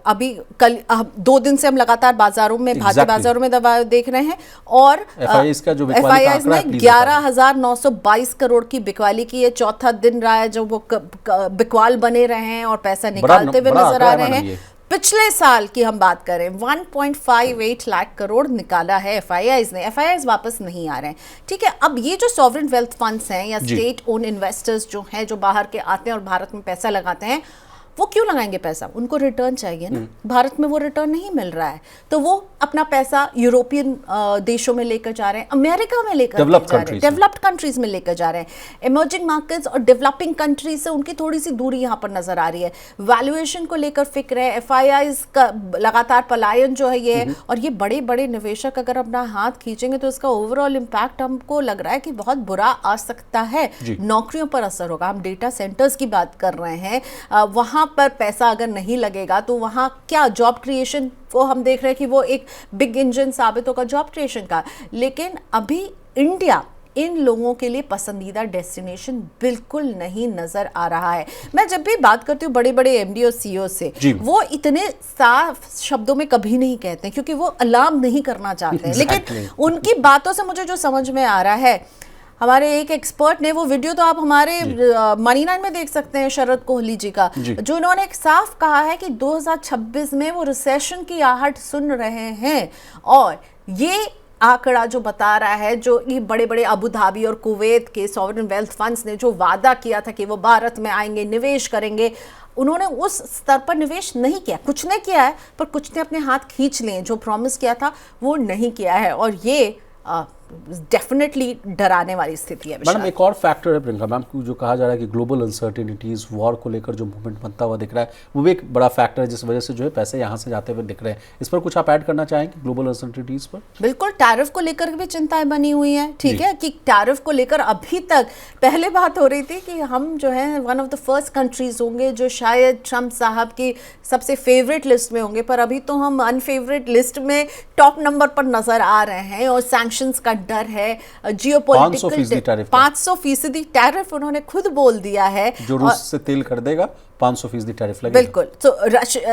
अभी कल 2 दिन से हम लगातार बाजारों में, भारतीय बाजारों में दवा देख रहे हैं और एफआईआई ने 11,922 करोड़ की बिकवाली की है। चौथा दिन रहा है जो वो बिकवाल बने रहे हैं और पैसा निकालते हुए नजर आ रहे हैं। पिछले साल की हम बात करें 1.58 लाख करोड़ निकाला है एफआईआईज ने। एफआईआईज वापस नहीं आ रहे हैं, ठीक है। अब ये जो सॉवरेन वेल्थ फंड्स हैं या स्टेट ओन इन्वेस्टर्स जो हैं, जो बाहर के आते हैं और भारत में पैसा लगाते हैं, वो क्यों लगाएंगे पैसा? उनको रिटर्न चाहिए ना। भारत में वो रिटर्न नहीं मिल रहा है, तो वो अपना पैसा यूरोपियन देशों में लेकर जा रहे हैं, अमेरिका में लेकर जा रहे हैं, डेवलप्ड कंट्रीज में लेकर जा रहे हैं। इमर्जिंग मार्केट्स और डेवलपिंग कंट्रीज से उनकी थोड़ी सी दूरी यहाँ पर नजर आ रही है। वैल्यूएशन को लेकर फिक्र है, एफआईआईज का लगातार पलायन जो है ये है, और ये बड़े बड़े निवेशक अगर अपना हाथ खींचेंगे तो इसका ओवरऑल इम्पैक्ट हमको लग रहा है कि बहुत बुरा आ सकता है। नौकरियों पर असर होगा। हम डेटा सेंटर्स की बात कर रहे हैं, वहां पर पैसा अगर नहीं लगेगा तो वहां क्या जॉब क्रिएशन को हम देख रहे हैं कि वो एक बिग इंजन साबित होगा जॉब क्रिएशन का। लेकिन अभी इंडिया इन लोगों के लिए पसंदीदा डेस्टिनेशन बिल्कुल नहीं नजर आ रहा है। मैं जब भी बात करती हूँ बड़े बड़े एमडी और सीईओ से, वो इतने साफ शब्दों में कभी नहीं कहते क्योंकि वो अलार्म नहीं करना चाहते हैं। लेकिन उनकी बातों से मुझे जो समझ में आ रहा है, हमारे एक एक्सपर्ट ने, वो वीडियो तो आप हमारे मनी 9 में देख सकते हैं, शरद कोहली जी का, जो उन्होंने एक साफ कहा है कि 2026 में वो रिसेशन की आहट सुन रहे हैं। और ये आंकड़ा जो बता रहा है, जो ये बड़े बड़े अबू धाबी और कुवैत के सॉवरेन वेल्थ फंड्स ने जो वादा किया था कि वो भारत में आएंगे, निवेश करेंगे, उन्होंने उस स्तर पर निवेश नहीं किया। कुछ ने किया है पर कुछ ने अपने हाथ खींच लिए, जो प्रॉमिस किया था वो नहीं किया है। और ये डेफिनेटली डराने वाली स्थिति है। मैडम एक और फैक्टर है प्रियंका मैम, जो कहा जा रहा है कि ग्लोबल अनसर्टेनिटीज, वॉर को लेकर जो मूवमेंट बनता हुआ दिख रहा है, वो भी एक बड़ा फैक्टर है जिस वजह से जो है पैसे यहाँ से जाते हुए दिख रहे हैं। इस पर कुछ आप ऐड करना चाहेंगे ग्लोबल अनसर्टेनिटीज पर? बिल्कुल, टैरिफ को लेकर भी चिंताएं बनी हुई हैं, ठीक है, कि टैरिफ को लेकर अभी तक पहले बात हो रही थी कि हम जो है one of the first countries होंगे जो शायद ट्रंप साहब की सबसे फेवरेट लिस्ट में होंगे, पर अभी तो हम अनफेवरेट लिस्ट में टॉप नंबर पर नजर आ रहे हैं। और सैंक्शंस का डर है, जियोपॉलिटिकल 500% टैरिफ उन्होंने खुद बोल दिया है। जो रूस से तेल खरीदेगा 500% टैरिफ लगेगा। बिल्कुल, तो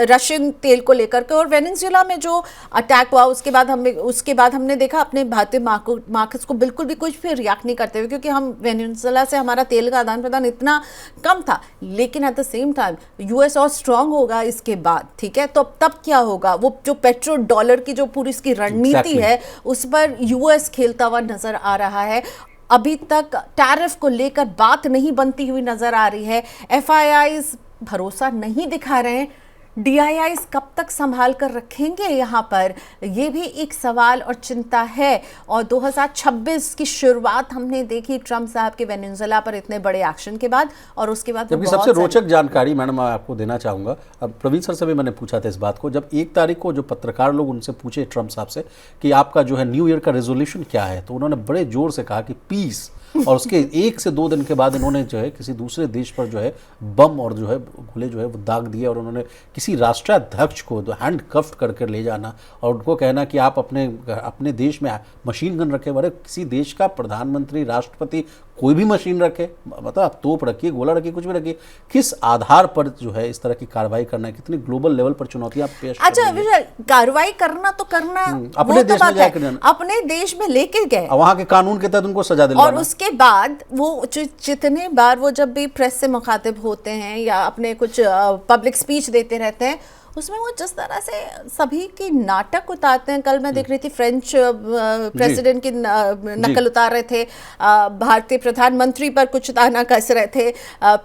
रशियन तेल को लेकर के। और वेनेजुएला में जो अटैक हुआ उसके बाद हमने देखा अपने भारतीय मार्केट्स को बिल्कुल भी कुछ भी रिएक्ट नहीं करते हुए, क्योंकि हम वेनेजुएला से हमारा तेल का आदान प्रदान इतना कम था। लेकिन at the same time US और स्ट्रांग होगा इसके बाद, ठीक है, तो तब क्या होगा? वो जो पेट्रो डॉलर की जो पूरी इसकी रणनीति है उस पर यूएस खेलता हुआ नजर आ रहा है। अभी तक टैरिफ को लेकर बात नहीं बनती हुई नजर आ रही है। एफआईआईज भरोसा नहीं दिखा रहे हैं। डीआईआईज कब तक संभाल कर रखेंगे यहाँ पर, ये भी एक सवाल और चिंता है। और 2026 की शुरुआत हमने देखी ट्रंप साहब के वेनेजुएला पर इतने बड़े एक्शन के बाद, और उसके बाद जबकि सबसे रोचक जानकारी मैडम मैं आपको देना चाहूँगा, अब प्रवीण सर से भी मैंने पूछा था इस बात को, जब 1 तारीख को जो पत्रकार लोग उनसे पूछे ट्रंप साहब से कि आपका जो है न्यू ईयर का रेजोल्यूशन क्या है, तो उन्होंने बड़े जोर से कहा कि पीस। और उसके 1 से 2 दिन के बाद इन्होंने जो है किसी दूसरे देश पर जो है बम और जो है गोले जो है वो दाग दिए, और उन्होंने किसी राष्ट्राध्यक्ष को हैंड कफ्ड करके ले जाना और उनको कहना कि आप अपने देश में मशीन गन रखे। बड़े किसी देश का प्रधानमंत्री, राष्ट्रपति कोई भी मशीन रखे, मतलब आप तोप रखिए, गोला रखिए, कुछ भी रखिए, किस आधार पर जो है इस तरह की कार्रवाई करना है? कितनी ग्लोबल लेवल पर चुनौतियां पेश। अच्छा विजय, कार्रवाई करना तो करना अपने देश में जाकर, अपने देश में लेके गए, वहां के कानून के तहत उनको सजा दिलवाना। और उसके बाद वो जितने बार वो जब भी प्रेस से मुखातिब होते हैं या अपने कुछ पब्लिक स्पीच देते रहते हैं, उसमें वो जिस तरह से सभी की नाटक उतारते हैं। कल मैं देख रही थी फ्रेंच प्रेसिडेंट की नकल उतार रहे थे, भारतीय प्रधानमंत्री पर कुछ ताना कस रहे थे,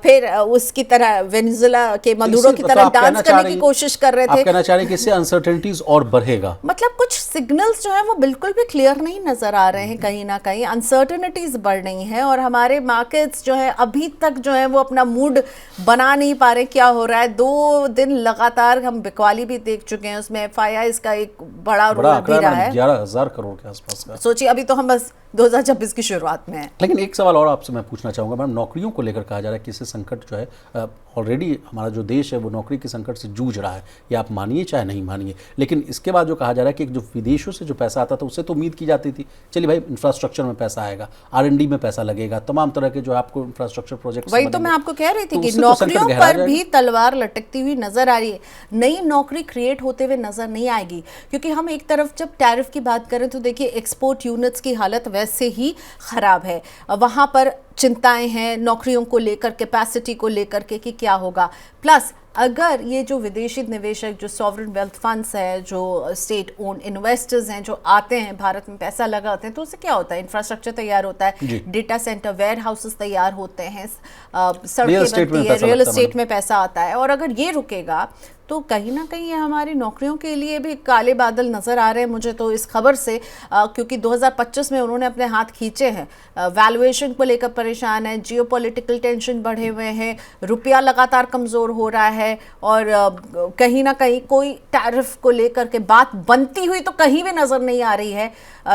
फिर उसकी तरह वेनेजुएला के मदुरो की तरह डांस करने की कोशिश कर रहे थे। आप कहना चाह रहे हैं कि इससे अनसर्टेनिटीज और बढ़ेगा? मतलब कुछ सिग्नल्स जो है वो बिल्कुल भी क्लियर नहीं नजर आ रहे हैं, कहीं ना कहीं अनसर्टेनिटीज बढ़ रही हैं और हमारे मार्केट्स जो है अभी तक जो है वो अपना मूड बना नहीं पा रहे। क्या हो रहा है, 2 दिन लगातार हम बिकवाली भी देख चुके हैं, उसमें FIIs का एक बड़ा रोल भी रहा है। 11,000 करोड़ के आसपास का। सोचिए, अभी तो हम बस 2026 की शुरुआत में है। लेकिन एक सवाल और आपसे मैं पूछना चाहूँगा मैम, नौकरियों को लेकर कहा जा रहा है कि इससे संकट जो है ऑलरेडी हमारा जो देश है वो नौकरी के संकट से जूझ रहा है, ये आप मानिए चाहे नहीं मानिए। लेकिन इसके बाद जो कहा जा रहा है कि जो विदेशों से जो पैसा आता था उससे तो उम्मीद की जाती थी चलिए भाई इंफ्रास्ट्रक्चर में पैसा आएगा, R&D में पैसा लगेगा, तमाम तरह के जो आपको इंफ्रास्ट्रक्चर प्रोजेक्ट। वही तो मैं आपको कह रही थी कि नौकरियों पर भी तलवार लटकती हुई नजर आ रही है, नई नौकरी क्रिएट होते हुए नजर नहीं आएगी। क्योंकि हम एक तरफ जब टैरिफ की बात करें तो देखिए एक्सपोर्ट यूनिट्स की हालत वैसे ही खराब है, वहां पर चिंताएं हैं नौकरियों को लेकर, कैपेसिटी को लेकर के कि क्या होगा। प्लस अगर ये जो विदेशी निवेशक, जो सॉवरेन वेल्थ फंड्स है, जो स्टेट ओन इन्वेस्टर्स हैं, जो आते हैं भारत में पैसा लगाते हैं, तो उससे क्या होता है, इंफ्रास्ट्रक्चर तैयार होता है, डेटा सेंटर, वेयर हाउसेस तैयार होते हैं, सड़कें बनती है, रियल एस्टेट में पैसा आता है। और अगर ये रुकेगा तो कहीं ना कहीं ये हमारी नौकरियों के लिए भी काले बादल नजर आ रहे हैं मुझे तो इस खबर से, क्योंकि 2025 में उन्होंने अपने हाथ खींचे हैं, वैल्यूएशन को लेकर परेशान है, जियोपॉलिटिकल टेंशन बढ़े हुए हैं, रुपया लगातार कमज़ोर हो रहा है और कहीं ना कहीं कोई टैरिफ को लेकर के बात बनती हुई तो कहीं भी नज़र नहीं आ रही है।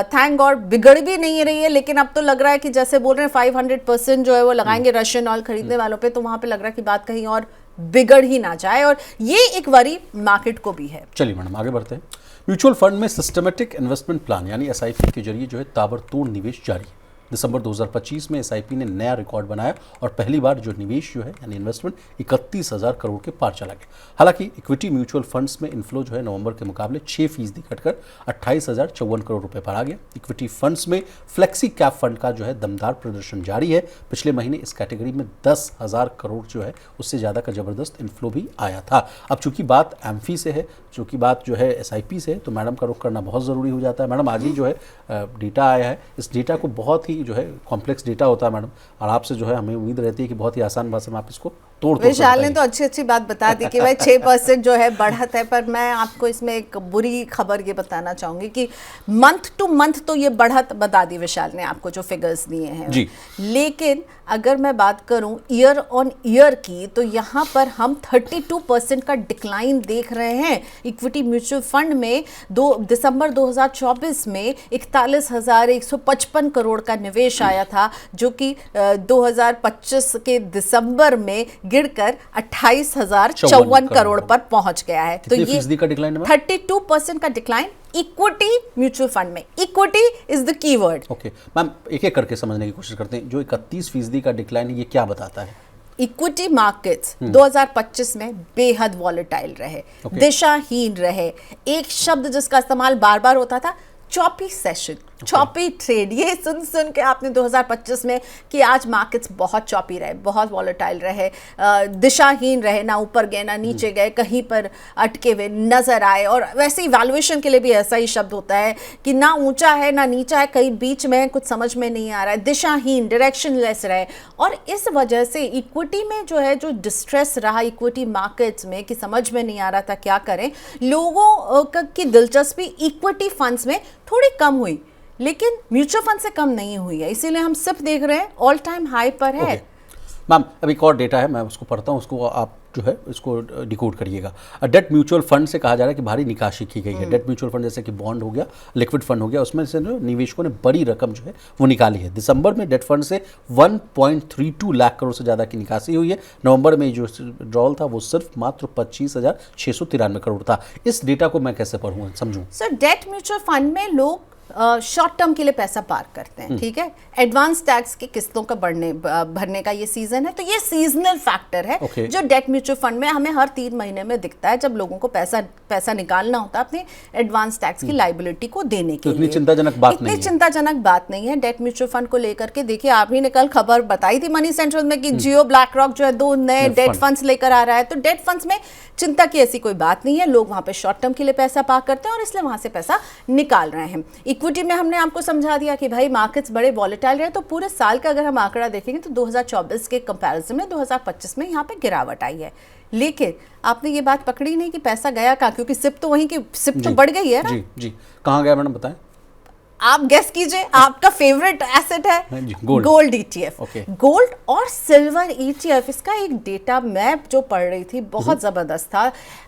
थैंक गॉड बिगड़ भी नहीं रही है, लेकिन अब तो लग रहा है कि जैसे बोल रहे हैं 500% जो है वो लगाएंगे रशियन ऑयल खरीदने वालों पे, तो वहाँ पे लग रहा है कि बात कहीं और बिगड़ ही ना जाए, और ये एक वरी मार्केट को भी है। चलिए मैडम आगे बढ़ते हैं। म्यूचुअल फंड में सिस्टमेटिक इन्वेस्टमेंट प्लान यानी SIP के जरिए जो है ताबड़तोड़ निवेश जारी। दिसंबर 2025 में SIP ने नया रिकॉर्ड बनाया और पहली बार जो निवेश जो है यानी इन्वेस्टमेंट 31,000 करोड़ के पार चला गया। हालांकि इक्विटी म्यूचुअल फंड्स में इन्फ्लो जो है नवंबर के मुकाबले 6% घटकर 28,054 करोड़ रुपए पर आ गया। इक्विटी फंड्स में फ्लेक्सी कैप फंड का जो है दमदार प्रदर्शन जारी है। पिछले महीने इस कैटेगरी में 10,000 करोड़ जो है उससे ज़्यादा का जबरदस्त इन्फ्लो भी आया था। अब चूंकि बात एम्फी से है, चूंकि बात जो है SIP से है, तो मैडम का रुख करना बहुत ज़रूरी हो जाता है। मैडम आज ही जो है डेटा आया है, इस डेटा को बहुत ही जो है कॉम्प्लेक्स डेटा होता है मैडम, और आपसे जो है हमें उम्मीद रहती है कि बहुत ही आसान भाषा में आप इसको तोड़ विशाल ने तो अच्छी बात बता दी कि भाई 6% जो है बढ़त है, पर मैं आपको इसमें एक बुरी खबर ये बताना चाहूंगी कि मंथ टू मंथ तो ये बढ़त बता दी विशाल ने आपको जो फिगर्स दिए हैं जी। लेकिन अगर मैं बात करूं ईयर ऑन ईयर की, तो यहाँ पर हम 32% का डिक्लाइन देख रहे हैं। इक्विटी म्यूचुअल फंड में दिसंबर 2024 में 41,155 करोड़ का निवेश आया था, जो कि 2025 के दिसंबर में गिरकर 28,054 करोड़ पर पहुंच गया है। तो ये 32% का डिक्लाइन इक्विटी म्यूचुअल फंड में। Equity is the keyword. Okay ma'am, एक एक करके समझने की कोशिश करते हैं। जो 31% का डिक्लाइन है ये क्या बताता है? इक्विटी मार्केट्स 2025 में बेहद वॉलेटाइल रहे, दिशाहीन रहे। एक शब्द जिसका इस्तेमाल बार बार होता था, चॉपी सेशन, चॉपी ट्रेड। ये सुन के आपने 2025 में कि आज मार्केट्स बहुत चॉपी रहे, बहुत वॉलेटाइल रहे, दिशाहीन रहे, ना ऊपर गए ना नीचे गए, कहीं पर अटके हुए नजर आए। और वैसे ही वैल्यूएशन के लिए भी ऐसा ही शब्द होता है कि ना ऊंचा है ना नीचा है, कहीं बीच में कुछ समझ में नहीं आ रहा है, दिशाहीन, डायरेक्शनलेस रहे। और इस वजह से इक्विटी में जो है जो डिस्ट्रेस रहा इक्विटी मार्केट्स में कि समझ में नहीं आ रहा था क्या करें, लोगों की दिलचस्पी इक्विटी फंड्स में थोड़ी कम हुई, लेकिन म्यूचुअल फंड से कम नहीं हुई है। इसीलिए हम सिर्फ देख रहे हैं ऑल टाइम हाई पर है। मैम अब एक और डेटा है, मैं उसको पढ़ता हूँ, उसको आप जो है इसको डिकोड करिएगा। डेट म्यूचुअल फंड से कहा जा रहा है कि भारी निकासी की गई है। डेट म्यूचुअल फंड जैसे कि बॉन्ड हो गया, लिक्विड फंड हो गया, उसमें से जो निवेशकों ने बड़ी रकम जो है वो निकाली है। दिसंबर में डेट फंड से 1.32 लाख करोड़ से ज़्यादा की निकासी हुई है। नवंबर में जो विड्रॉल था वो सिर्फ मात्र 25,693 करोड़ था। इस डेटा को मैं कैसे पढ़ूँ, समझूँ? सर डेट म्यूचुअल फंड में लोग शॉर्ट टर्म के लिए पैसा पार्क करते हैं, ठीक है, एडवांस टैक्स की किस्तों का भरने का ये सीजन है, तो ये सीजनल फैक्टर है जो डेट म्यूचुअल फंड में हमें हर 3 महीने में दिखता है, जब लोगों को पैसा निकालना होता है अपने एडवांस टैक्स की लाइबिलिटी को देने के लिए। इतनी चिंताजनक बात नहीं है डेट म्यूचुअल फंड को लेकर के। देखिए, आप ही ने कल खबर बताई थी मनी सेंट्रल में कि जियो ब्लैक रॉक जो है 2 नए डेट फंड्स लेकर आ रहा है, तो डेट फंड्स में चिंता की ऐसी कोई बात नहीं है, लोग वहां पे शॉर्ट टर्म के लिए पैसा पार्क करते हैं और इसलिए वहां से पैसा निकाल रहे हैं। इक्विटी में हमने आपको समझा दिया कि भाई मार्केट्स बड़े वॉलेटाइल रहे, तो पूरे साल का अगर हम आंकड़ा देखेंगे तो 2024 के कंपैरिजन में 2025 में यहाँ पे गिरावट आई है। लेकिन आपने ये बात पकड़ी नहीं कि पैसा गया कहाँ, क्योंकि सिप तो वहीं की सिप तो बढ़ गई है ना। जी कहाँ गया मैडम बताएं? आप गेस कीजिए, आपका फेवरेट एसेट है गोल्ड ईटीएफ। गोल्ड और सिल्वर ईटीएफ, इसका एक डेटा मैं जो पढ़ रही थी बहुत जबरदस्त था।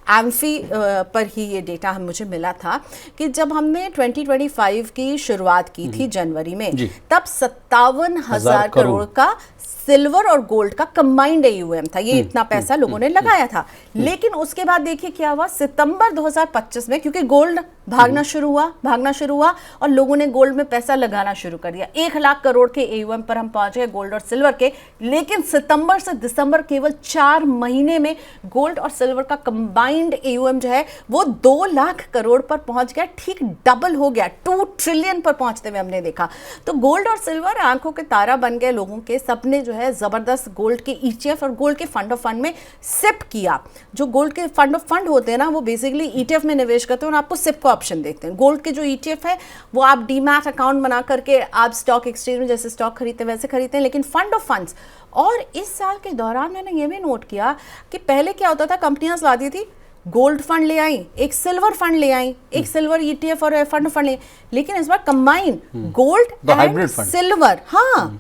एम्फी पर ही ये डेटा मुझे मिला था कि जब हमने 2025 की शुरुआत की थी जनवरी में, तब 57,000 करोड़ का सिल्वर और गोल्ड का कंबाइंड एयूएम था। ये इतना पैसा लोगों ने लगाया था। लेकिन उसके बाद देखिए क्या हुआ, सितंबर 2025 में, क्योंकि गोल्ड भागना शुरू हुआ और लोगों ने गोल्ड में पैसा लगाना शुरू कर दिया। 1 लाख करोड़ के एयूएम पर हम पहुंच गए गोल्ड और सिल्वर के। लेकिन सितंबर से दिसंबर केवल 4 महीने में गोल्ड और सिल्वर का कंबाइंड एयूएम जो है वो 2 लाख करोड़ पर पहुंच गया, ठीक डबल हो गया, 2 ट्रिलियन पर पहुंचते हुए हमने देखा। तो गोल्ड और सिल्वर आंखों के तारा बन गए लोगों के। सबने जो है जबरदस्त गोल्ड के ईटीएफ और गोल्ड के फंड ऑफ फंड में सिप किया। जो गोल्ड के फंड ऑफ फंड होते हैं ना, वो बेसिकली ईटीएफ में निवेश करते हैं और आपको सिप का ऑप्शन देते हैं। गोल्ड के जो ईटीएफ है वो आप डीमैट अकाउंट बना करके आप स्टॉक एक्सचेंज में जैसे स्टॉक खरीदते हैं वैसे खरीदते हैं। लेकिन फंड ऑफ फंड्स, और इस साल के दौरान मैंने ये भी नोट किया कि पहले क्या होता था, कंपनियां लाती थी गोल्ड फंड ले आई, एक सिल्वर फंड ले आई, एक सिल्वर ईटीएफ और फंड ले, लेकिन इस बार कंबाइन गोल्ड एंड सिल्वर। हाँ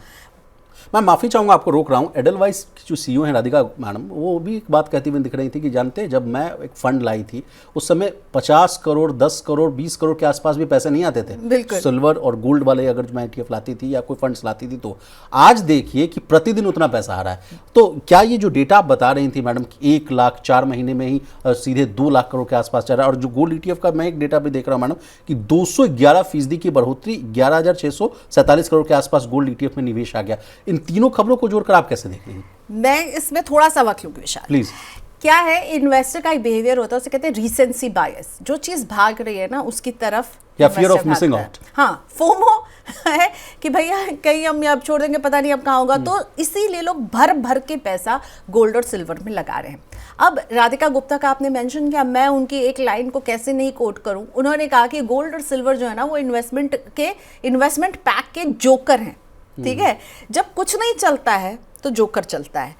मैं माफ़ी चाहूँगा, आपको रोक रहा हूँ। एडलवाइस की जो सीईओ हैं राधिका मैडम, वो भी एक बात कहती हुई दिख रही थी कि जानते हैं, जब मैं एक फंड लाई थी उस समय 50 करोड़ 10 करोड़ 20 करोड़ के आसपास भी पैसे नहीं आते थे सिल्वर और गोल्ड वाले। अगर मैं ईटीएफ लाती थी या कोई फंड्स लाती थी, तो आज देखिए कि प्रतिदिन उतना पैसा आ रहा है। तो क्या ये जो डेटा आप बता रही थी मैडम कि 1 लाख 4 महीने में ही सीधे 2 लाख करोड़ के आसपास चल रहा है, और जो गोल्ड ईटीएफ का मैं एक डेटा भी देख रहा हूँ मैडम कि 211% की बढ़ोतरी, 11,647 करोड़ के आसपास गोल्ड ईटीएफ में निवेश आ गया। इन तीनों खबरों को जोड़कर आप कैसे देख रही हैं? मैं इसमें थोड़ा सा वक्त लूंगी विशाल, प्लीज। क्या है, इन्वेस्टर का एक बिहेवियर होता है, उसे कहते हैं रीसेंसी बायस। जो चीज भाग रही है ना उसकी तरफ, या फियर ऑफ मिसिंग आउट। हाँ, फोमो है कि भैया कहीं हम अब छोड़ देंगे, पता नहीं अब कहाँ होगा। तो इसीलिए लोग भर भर के पैसा गोल्ड और सिल्वर में लगा रहे हैं। अब राधिका गुप्ता का आपने मेंशन किया, मैं उनकी एक लाइन को कैसे नहीं कोट करूं। उन्होंने कहा कि गोल्ड और सिल्वर जो है ना वो इन्वेस्टमेंट पैक के जोकर हैं। ठीक है, जब कुछ नहीं चलता है तो जोकर चलता है।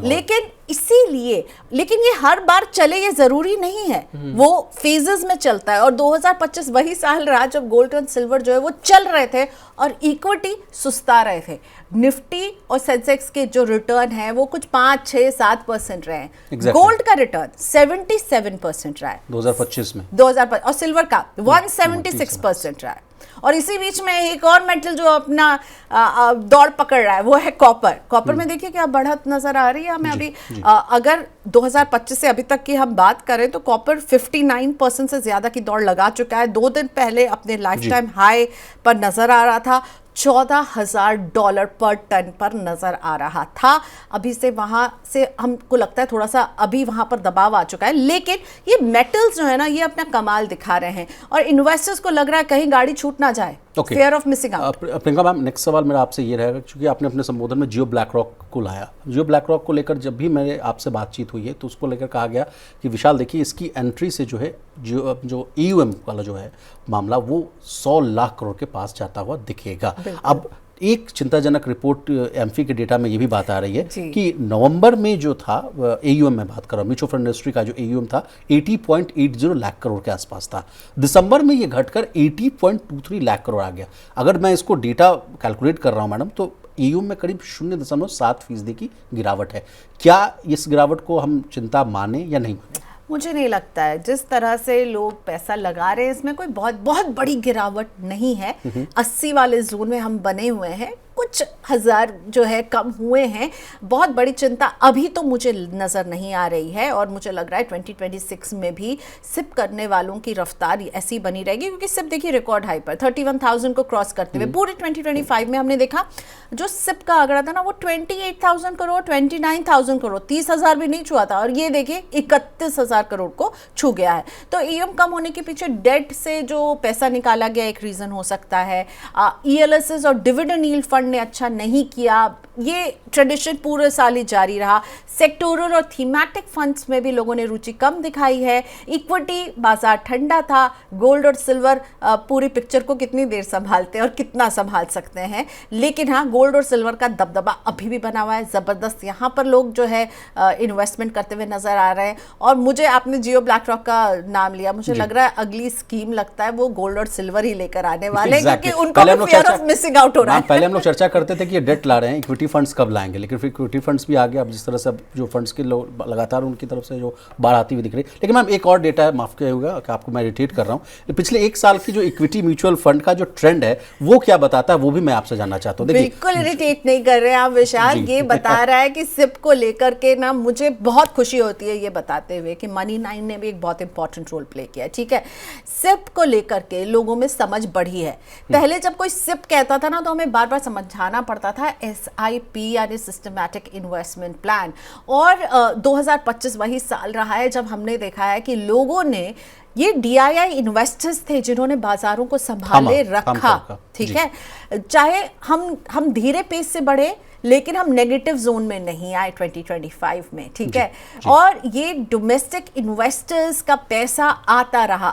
लेकिन इसीलिए, लेकिन ये हर बार चले ये जरूरी नहीं है, वो फेजेस में चलता है। और 2025 वही साल रहा जब गोल्ड और सिल्वर जो है वो चल रहे थे और इक्विटी सुस्ता रहे थे। निफ्टी और सेंसेक्स के जो रिटर्न है वो कुछ 5, 6, 7% रहे हैं। गोल्ड का रिटर्न 77% रहा है 2025 में, 2025, और सिल्वर का 176% रहा है। और इसी बीच में एक और मेटल जो अपना दौड़ पकड़ रहा है वो है कॉपर में देखिए क्या बढ़त नजर आ रही है हमें अभी। अगर 2025 से अभी तक की हम बात करें तो कॉपर 59% से ज्यादा की दौड़ लगा चुका है। 2 दिन पहले अपने लाइफ टाइम हाई पर नजर आ रहा था, $14,000 पर टन पर नजर आ रहा था। अभी से वहां से हमको लगता है थोड़ा सा अभी वहां पर दबाव आ चुका है। लेकिन ये मेटल्स जो है ना ये अपना कमाल दिखा रहे हैं और इन्वेस्टर्स को लग रहा है कहीं गाड़ी छूट ना जाए, fair of missing out. Priyanka ma'am, next सवाल मेरा आपसे ये रहेगा, क्योंकि आपने अपने संबोधन में जियो ब्लैक रॉक को लाया। जियो ब्लैक रॉक को लेकर जब भी मेरे आपसे बातचीत हुई है तो उसको लेकर कहा गया कि विशाल देखिए इसकी एंट्री से जो है जो ईयूएम वाला जो है मामला वो 100 लाख करोड़ के पास जाता हुआ दिखेगा। अब एक चिंताजनक रिपोर्ट एम्फी के डेटा में ये भी बात आ रही है कि नवंबर में जो था एयूएम में बात कर रहा हूँ, म्यूचुअल फंड इंडस्ट्री का जो एयूएम था 80.80 लाख करोड़ के आसपास था। दिसंबर में ये घटकर 80.23 लाख करोड़ आ गया। अगर मैं इसको डेटा कैलकुलेट कर रहा हूँ मैडम तो एयूएम में करीब 0.7% की गिरावट है। क्या इस गिरावट को हम चिंता माने या नहीं माने? मुझे नहीं लगता है, जिस तरह से लोग पैसा लगा रहे हैं इसमें कोई बहुत बहुत बड़ी गिरावट नहीं है। 80 वाले जोन में हम बने हुए हैं, कुछ हज़ार जो है कम हुए हैं। बहुत बड़ी चिंता अभी तो मुझे नज़र नहीं आ रही है और मुझे लग रहा है 2026 में भी सिप करने वालों की रफ्तार ऐसी बनी रहेगी, क्योंकि सिप देखिए रिकॉर्ड हाई पर 31,000 को क्रॉस करते हुए पूरे 2025 में हमने देखा जो सिप का आंकड़ा था ना वो 28,000 करोड़ 29,000 करोड़ 30,000 भी नहीं छुआ था, और ये देखिए 31,000 करोड़ को छू गया है। तो ईएम कम होने के पीछे डेट से जो पैसा निकाला गया एक रीज़न हो सकता है। ईएलएसएस और डिविडेंड यील्ड फंड ने अच्छा नहीं किया, ये ट्रेडिशन पूरे साल ही जारी रहा। सेक्टोरल और थीमेटिक फंड्स में भी लोगों ने रुचि कम दिखाई है। इक्विटी बाजार ठंडा था। गोल्ड और सिल्वर पूरी पिक्चर को कितनी देर संभालते हैं और कितना संभाल सकते हैं, लेकिन हाँ गोल्ड और सिल्वर का दबदबा अभी भी बना हुआ है ज़बरदस्त। यहाँ पर लोग जो है इन्वेस्टमेंट करते हुए नजर आ रहे हैं। और मुझे आपने जियो ब्लैक रॉक का नाम लिया, मुझे लग रहा है अगली स्कीम लगता है वो गोल्ड और सिल्वर ही लेकर आने वाले हैं, क्योंकि उनको भी फियर ऑफ मिसिंग आउट हो रहा है। पहले हम लोग चर्चा करते थे कि ये डेट ला रहे हैं, इक्विटी फंड्स कब लाएंगे, लेकिन फिर इक्विटी फंड्स भी आ गए। अब जिस तरह से अब जो फंड्स के लोग लगातार उनकी तरफ से जो बाढ़ आती हुई दिख रही है। लेकिन मैम एक और डेटा है, माफ कीजिएगा कि आपको मैं इरिटेट कर रहा हूँ, पिछले एक साल की जो इक्विटी म्यूचुअल फंड का जो ट्रेंड है वो क्या बताता है, वो भी मैं आपसे जानना चाहता हूँ। बिल्कुल इरिटेट नहीं कर रहे हैं आप विशाल, ये बता रहा है कि सिप को लेकर के ना मुझे बहुत खुशी होती है ये बताते हुए कि मनी 9 ने भी एक बहुत इंपॉर्टेंट रोल प्ले किया है। ठीक है, सिप को लेकर के लोगों में समझ बढ़ी है। पहले जब कोई सिप कहता था ना तो हमें बार बार समझाना पड़ता था SIP यानी सिस्टमैटिक इन्वेस्टमेंट प्लान, और 2025 वही साल रहा है जब हमने देखा है कि लोगों ने ये DII इन्वेस्टर्स थे जिन्होंने बाजारों को संभाले रखा। ठीक है, चाहे हम धीरे पेस से बढ़े लेकिन हम नेगेटिव जोन में नहीं आए 2025 में। ठीक है, और ये डोमेस्टिक इन्वेस्टर्स का पैसा आता रहा,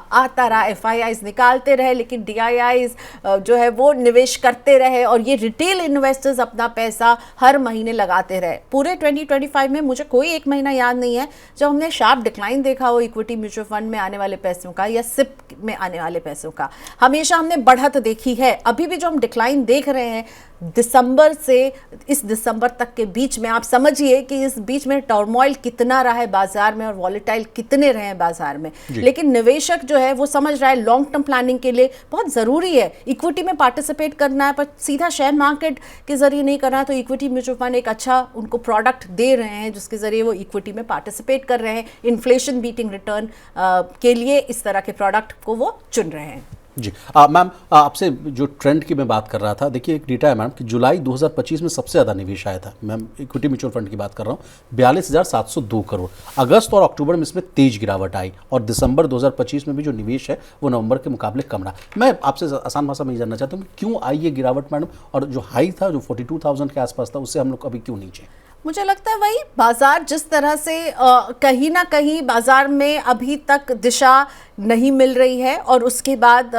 FIIs निकालते रहे, लेकिन DIIs जो है वो निवेश करते रहे, और ये रिटेल इन्वेस्टर्स अपना पैसा हर महीने लगाते रहे। पूरे 2025 में मुझे कोई एक महीना याद नहीं है जब हमने शार्प डिक्लाइन देखा हो इक्विटी म्यूचुअल फंड में आने वाले पैसों का या सिप में आने वाले पैसों का। हमेशा हमने बढ़त देखी है। अभी भी जो हम डिक्लाइन देख रहे हैं दिसंबर से इस दिसंबर तक के बीच में, आप समझिए कि इस बीच में टर्मोइल कितना रहा है बाजार में और वॉलेटाइल कितने रहे हैं बाजार में। लेकिन निवेशक जो है वो समझ रहा है लॉन्ग टर्म प्लानिंग के लिए बहुत ज़रूरी है इक्विटी में पार्टिसिपेट करना है, पर सीधा शेयर मार्केट के जरिए नहीं करना है। तो इक्विटी म्यूचुअल फंड एक अच्छा उनको प्रोडक्ट दे रहे हैं जिसके जरिए वो इक्विटी में पार्टिसिपेट कर रहे हैं। इन्फ्लेशन बीटिंग रिटर्न के लिए इस तरह के प्रोडक्ट को वो चुन रहे हैं। जी मैम, आपसे जो ट्रेंड की मैं बात कर रहा था, देखिए एक डेटा है मैम कि जुलाई 2025 में सबसे ज़्यादा निवेश आया था। मैम इक्विटी म्यूचुअल फंड की बात कर रहा हूँ, 42,702 करोड़। अगस्त और अक्टूबर में इसमें तेज गिरावट आई, और दिसंबर 2025 में भी जो निवेश है वो नवंबर के मुकाबले कम रहा। मैं आपसे आसान भाषा में ये जानना चाहता हूँ कि क्यों आई ये गिरावट मैडम, और जो हाई था जो 42,000 के आसपास था उससे हम लोग अभी क्यों नीचे? मुझे लगता है वही बाजार जिस तरह से कहीं ना कहीं बाजार में अभी तक दिशा नहीं मिल रही है, और उसके बाद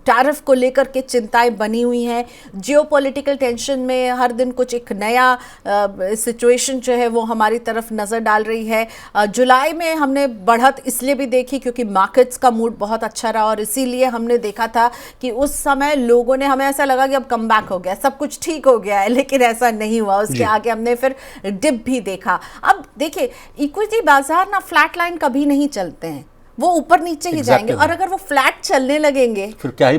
टैरिफ को लेकर के चिंताएं बनी हुई हैं। जियोपॉलिटिकल टेंशन में हर दिन कुछ एक नया सिचुएशन जो है वो हमारी तरफ नज़र डाल रही है। जुलाई में हमने बढ़त इसलिए भी देखी क्योंकि मार्केट्स का मूड बहुत अच्छा रहा, और इसीलिए हमने देखा था कि उस समय लोगों ने, हमें ऐसा लगा कि अब कम बैक हो गया, सब कुछ ठीक हो गया है, लेकिन ऐसा नहीं हुआ। उसके आगे हमने फिर डिप भी देखा। अब देखिए इक्विटी बाजार ना फ्लैट लाइन कभी नहीं चलते हैं, वो ऊपर नीचे ही जाएंगे, और अगर वो फ्लैट चलने लगेंगे फिर क्या ही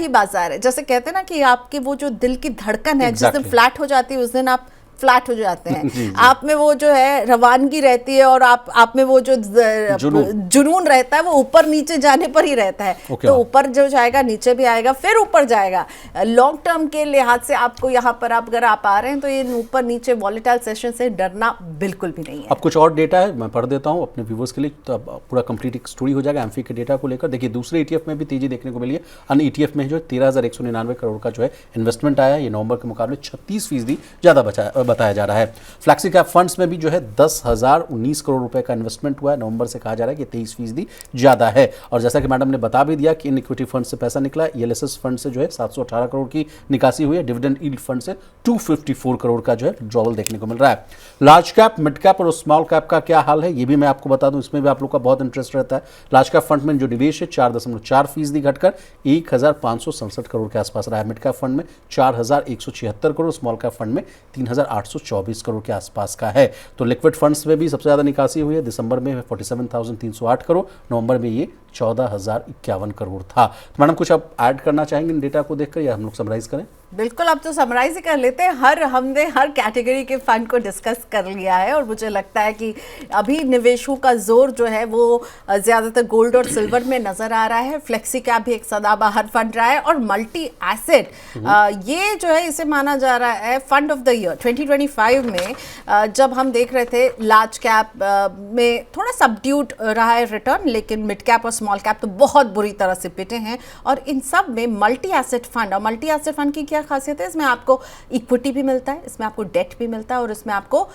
बाजार है। जैसे कहते हैं ना कि आपके वो जो दिल की धड़कन है जिस दिन फ्लैट हो जाती है उस दिन आप फ्लैट हो जाते हैं। आप में वो जो है रवानगी रहती है, और आप में वो जो जुनून रहता है वो ऊपर नीचे जाने पर ही रहता है। तो ऊपर जो जाएगा नीचे भी आएगा, फिर ऊपर जाएगा। लॉन्ग टर्म के लिहाज से आपको यहाँ पर अगर आप आ रहे हैं तो ये ऊपर नीचे वॉलेटाइल सेशन से डरना बिल्कुल भी नहीं है। अब कुछ और डेटा है, मैं पढ़ देता हूँ अपने व्यूवर्स के लिए, तो अब पूरा कंप्लीट एक स्टोरी हो जाएगा एमफी के डेटा को लेकर। देखिए दूसरे ETF में भी तेजी देखने को मिली है। अन्य ETF में जो 13,199 करोड़ का जो है इन्वेस्टमेंट आया है, ये नवंबर के मुकाबले 36% ज़्यादा बताया जा रहा है। फ्लैक्सी कैप फंड्स में भी जो है 10,019 करोड़ रुपए का इन्वेस्टमेंट हुआ है। नवंबर से कहा जा रहा है कि 23% ज़्यादा है। और जैसा कि मैडम ने बता भी दिया कि इन इक्विटी फंड से पैसा निकला है। ELSS फंड से जो है 718 करोड़ की निकासी हुई है। डिविडेंड यील्ड फंड से 254 करोड़ का जो है विड्रॉवल देखने को मिल रहा है। लार्ज कैप, मिड कैप और स्मॉल कैप का क्या हाल है ये भी मैं आपको बता दूं, इसमें भी आप लोग का बहुत इंटरेस्ट रहता है। लार्ज कैप फंड में जो निवेश है 4.4% घटकर 1,567 करोड़ के आसपास रहा है। मिड कैप फंड में 4,176 करोड़, स्मॉल कैप फंड में 3,824 करोड़ के आसपास का है। तो लिक्विड फंड्स में भी सबसे ज्यादा निकासी हुई है। दिसंबर में 47,308 करोड़, नवंबर में ये 14,051 करोड़ था। तो मैडम कुछ आप ऐड करना चाहेंगे इन डेटा को देखकर, या हम लोग समराइज करें? बिल्कुल, अब तो समराइज ही कर लेते हैं। हमने हर कैटेगरी के फंड को डिस्कस कर लिया है और मुझे लगता है कि अभी निवेशों का जोर जो है वो ज़्यादातर गोल्ड और सिल्वर में नज़र आ रहा है। फ्लेक्सी कैप भी एक सदाबहार फंड रहा है और मल्टी एसेट ये जो है इसे माना जा रहा है फंड ऑफ द ईयर 2025 में। जब हम देख रहे थे लार्ज कैप में थोड़ा सबड्यूड रहा है रिटर्न, लेकिन मिड कैप और स्मॉल कैप तो बहुत बुरी तरह से पिटे हैं। और इन सब में मल्टी एसेट फंड, और मल्टी एसेट फंड की क्या खासियत है, इसमें आपको इक्विटी भी मिलता है, इसमें आपको डेट भी मिलता है और इसमें आपको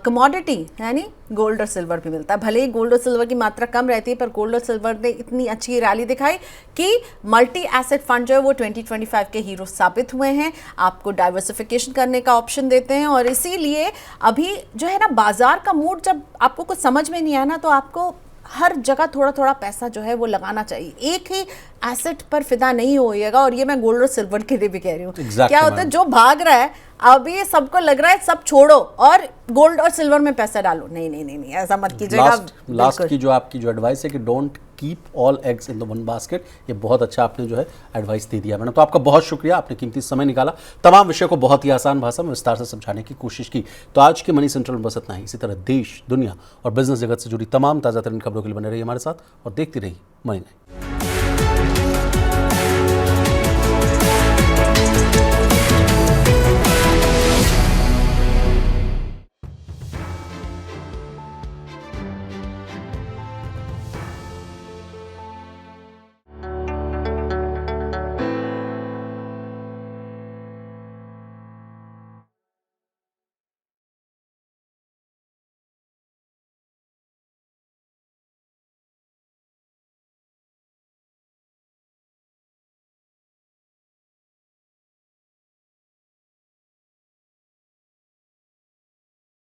कमोडिटी यानी गोल्ड और सिल्वर भी मिलता है। भले ही गोल्ड और सिल्वर की मात्रा कम रहती है, पर गोल्ड और सिल्वर ने इतनी अच्छी रैली दिखाई कि मल्टी एसेट फंड जो है वो 2025 के हीरो साबित हुए हैं। आपको डाइवर्सिफिकेशन करने का ऑप्शन देते हैं और इसीलिए अभी जो है ना बाजार का मूड, जब आपको कुछ समझ में नहीं आया ना, तो आपको हर जगह थोड़ा थोड़ा पैसा जो है वो लगाना चाहिए। एक ही एसेट पर फिदा नहीं होइएगा। और ये मैं गोल्ड और सिल्वर के लिए भी कह रही हूँ। क्या होता है, जो भाग रहा है अभी सबको लग रहा है सब छोड़ो और गोल्ड और सिल्वर में पैसा डालो। नहीं नहीं नहीं नहीं, ऐसा मत कीजिएगा। लास्ट की जो आपकी जो एडवाइस है कि don't keep all eggs in the one basket, ये बहुत अच्छा आपने जो है एडवाइस दे दिया मैंने। तो आपका बहुत शुक्रिया, आपने कीमती समय निकाला, तमाम विषय को बहुत ही आसान भाषा में विस्तार से समझाने की कोशिश की। तो आज के मनी सेंट्रल में बस इतना ही। इसी तरह देश, दुनिया और बिजनेस जगत से जुड़ी तमाम ताज़ा तरीन खबरों के लिए बने रहिए हमारे साथ और देखती रहिए मनी।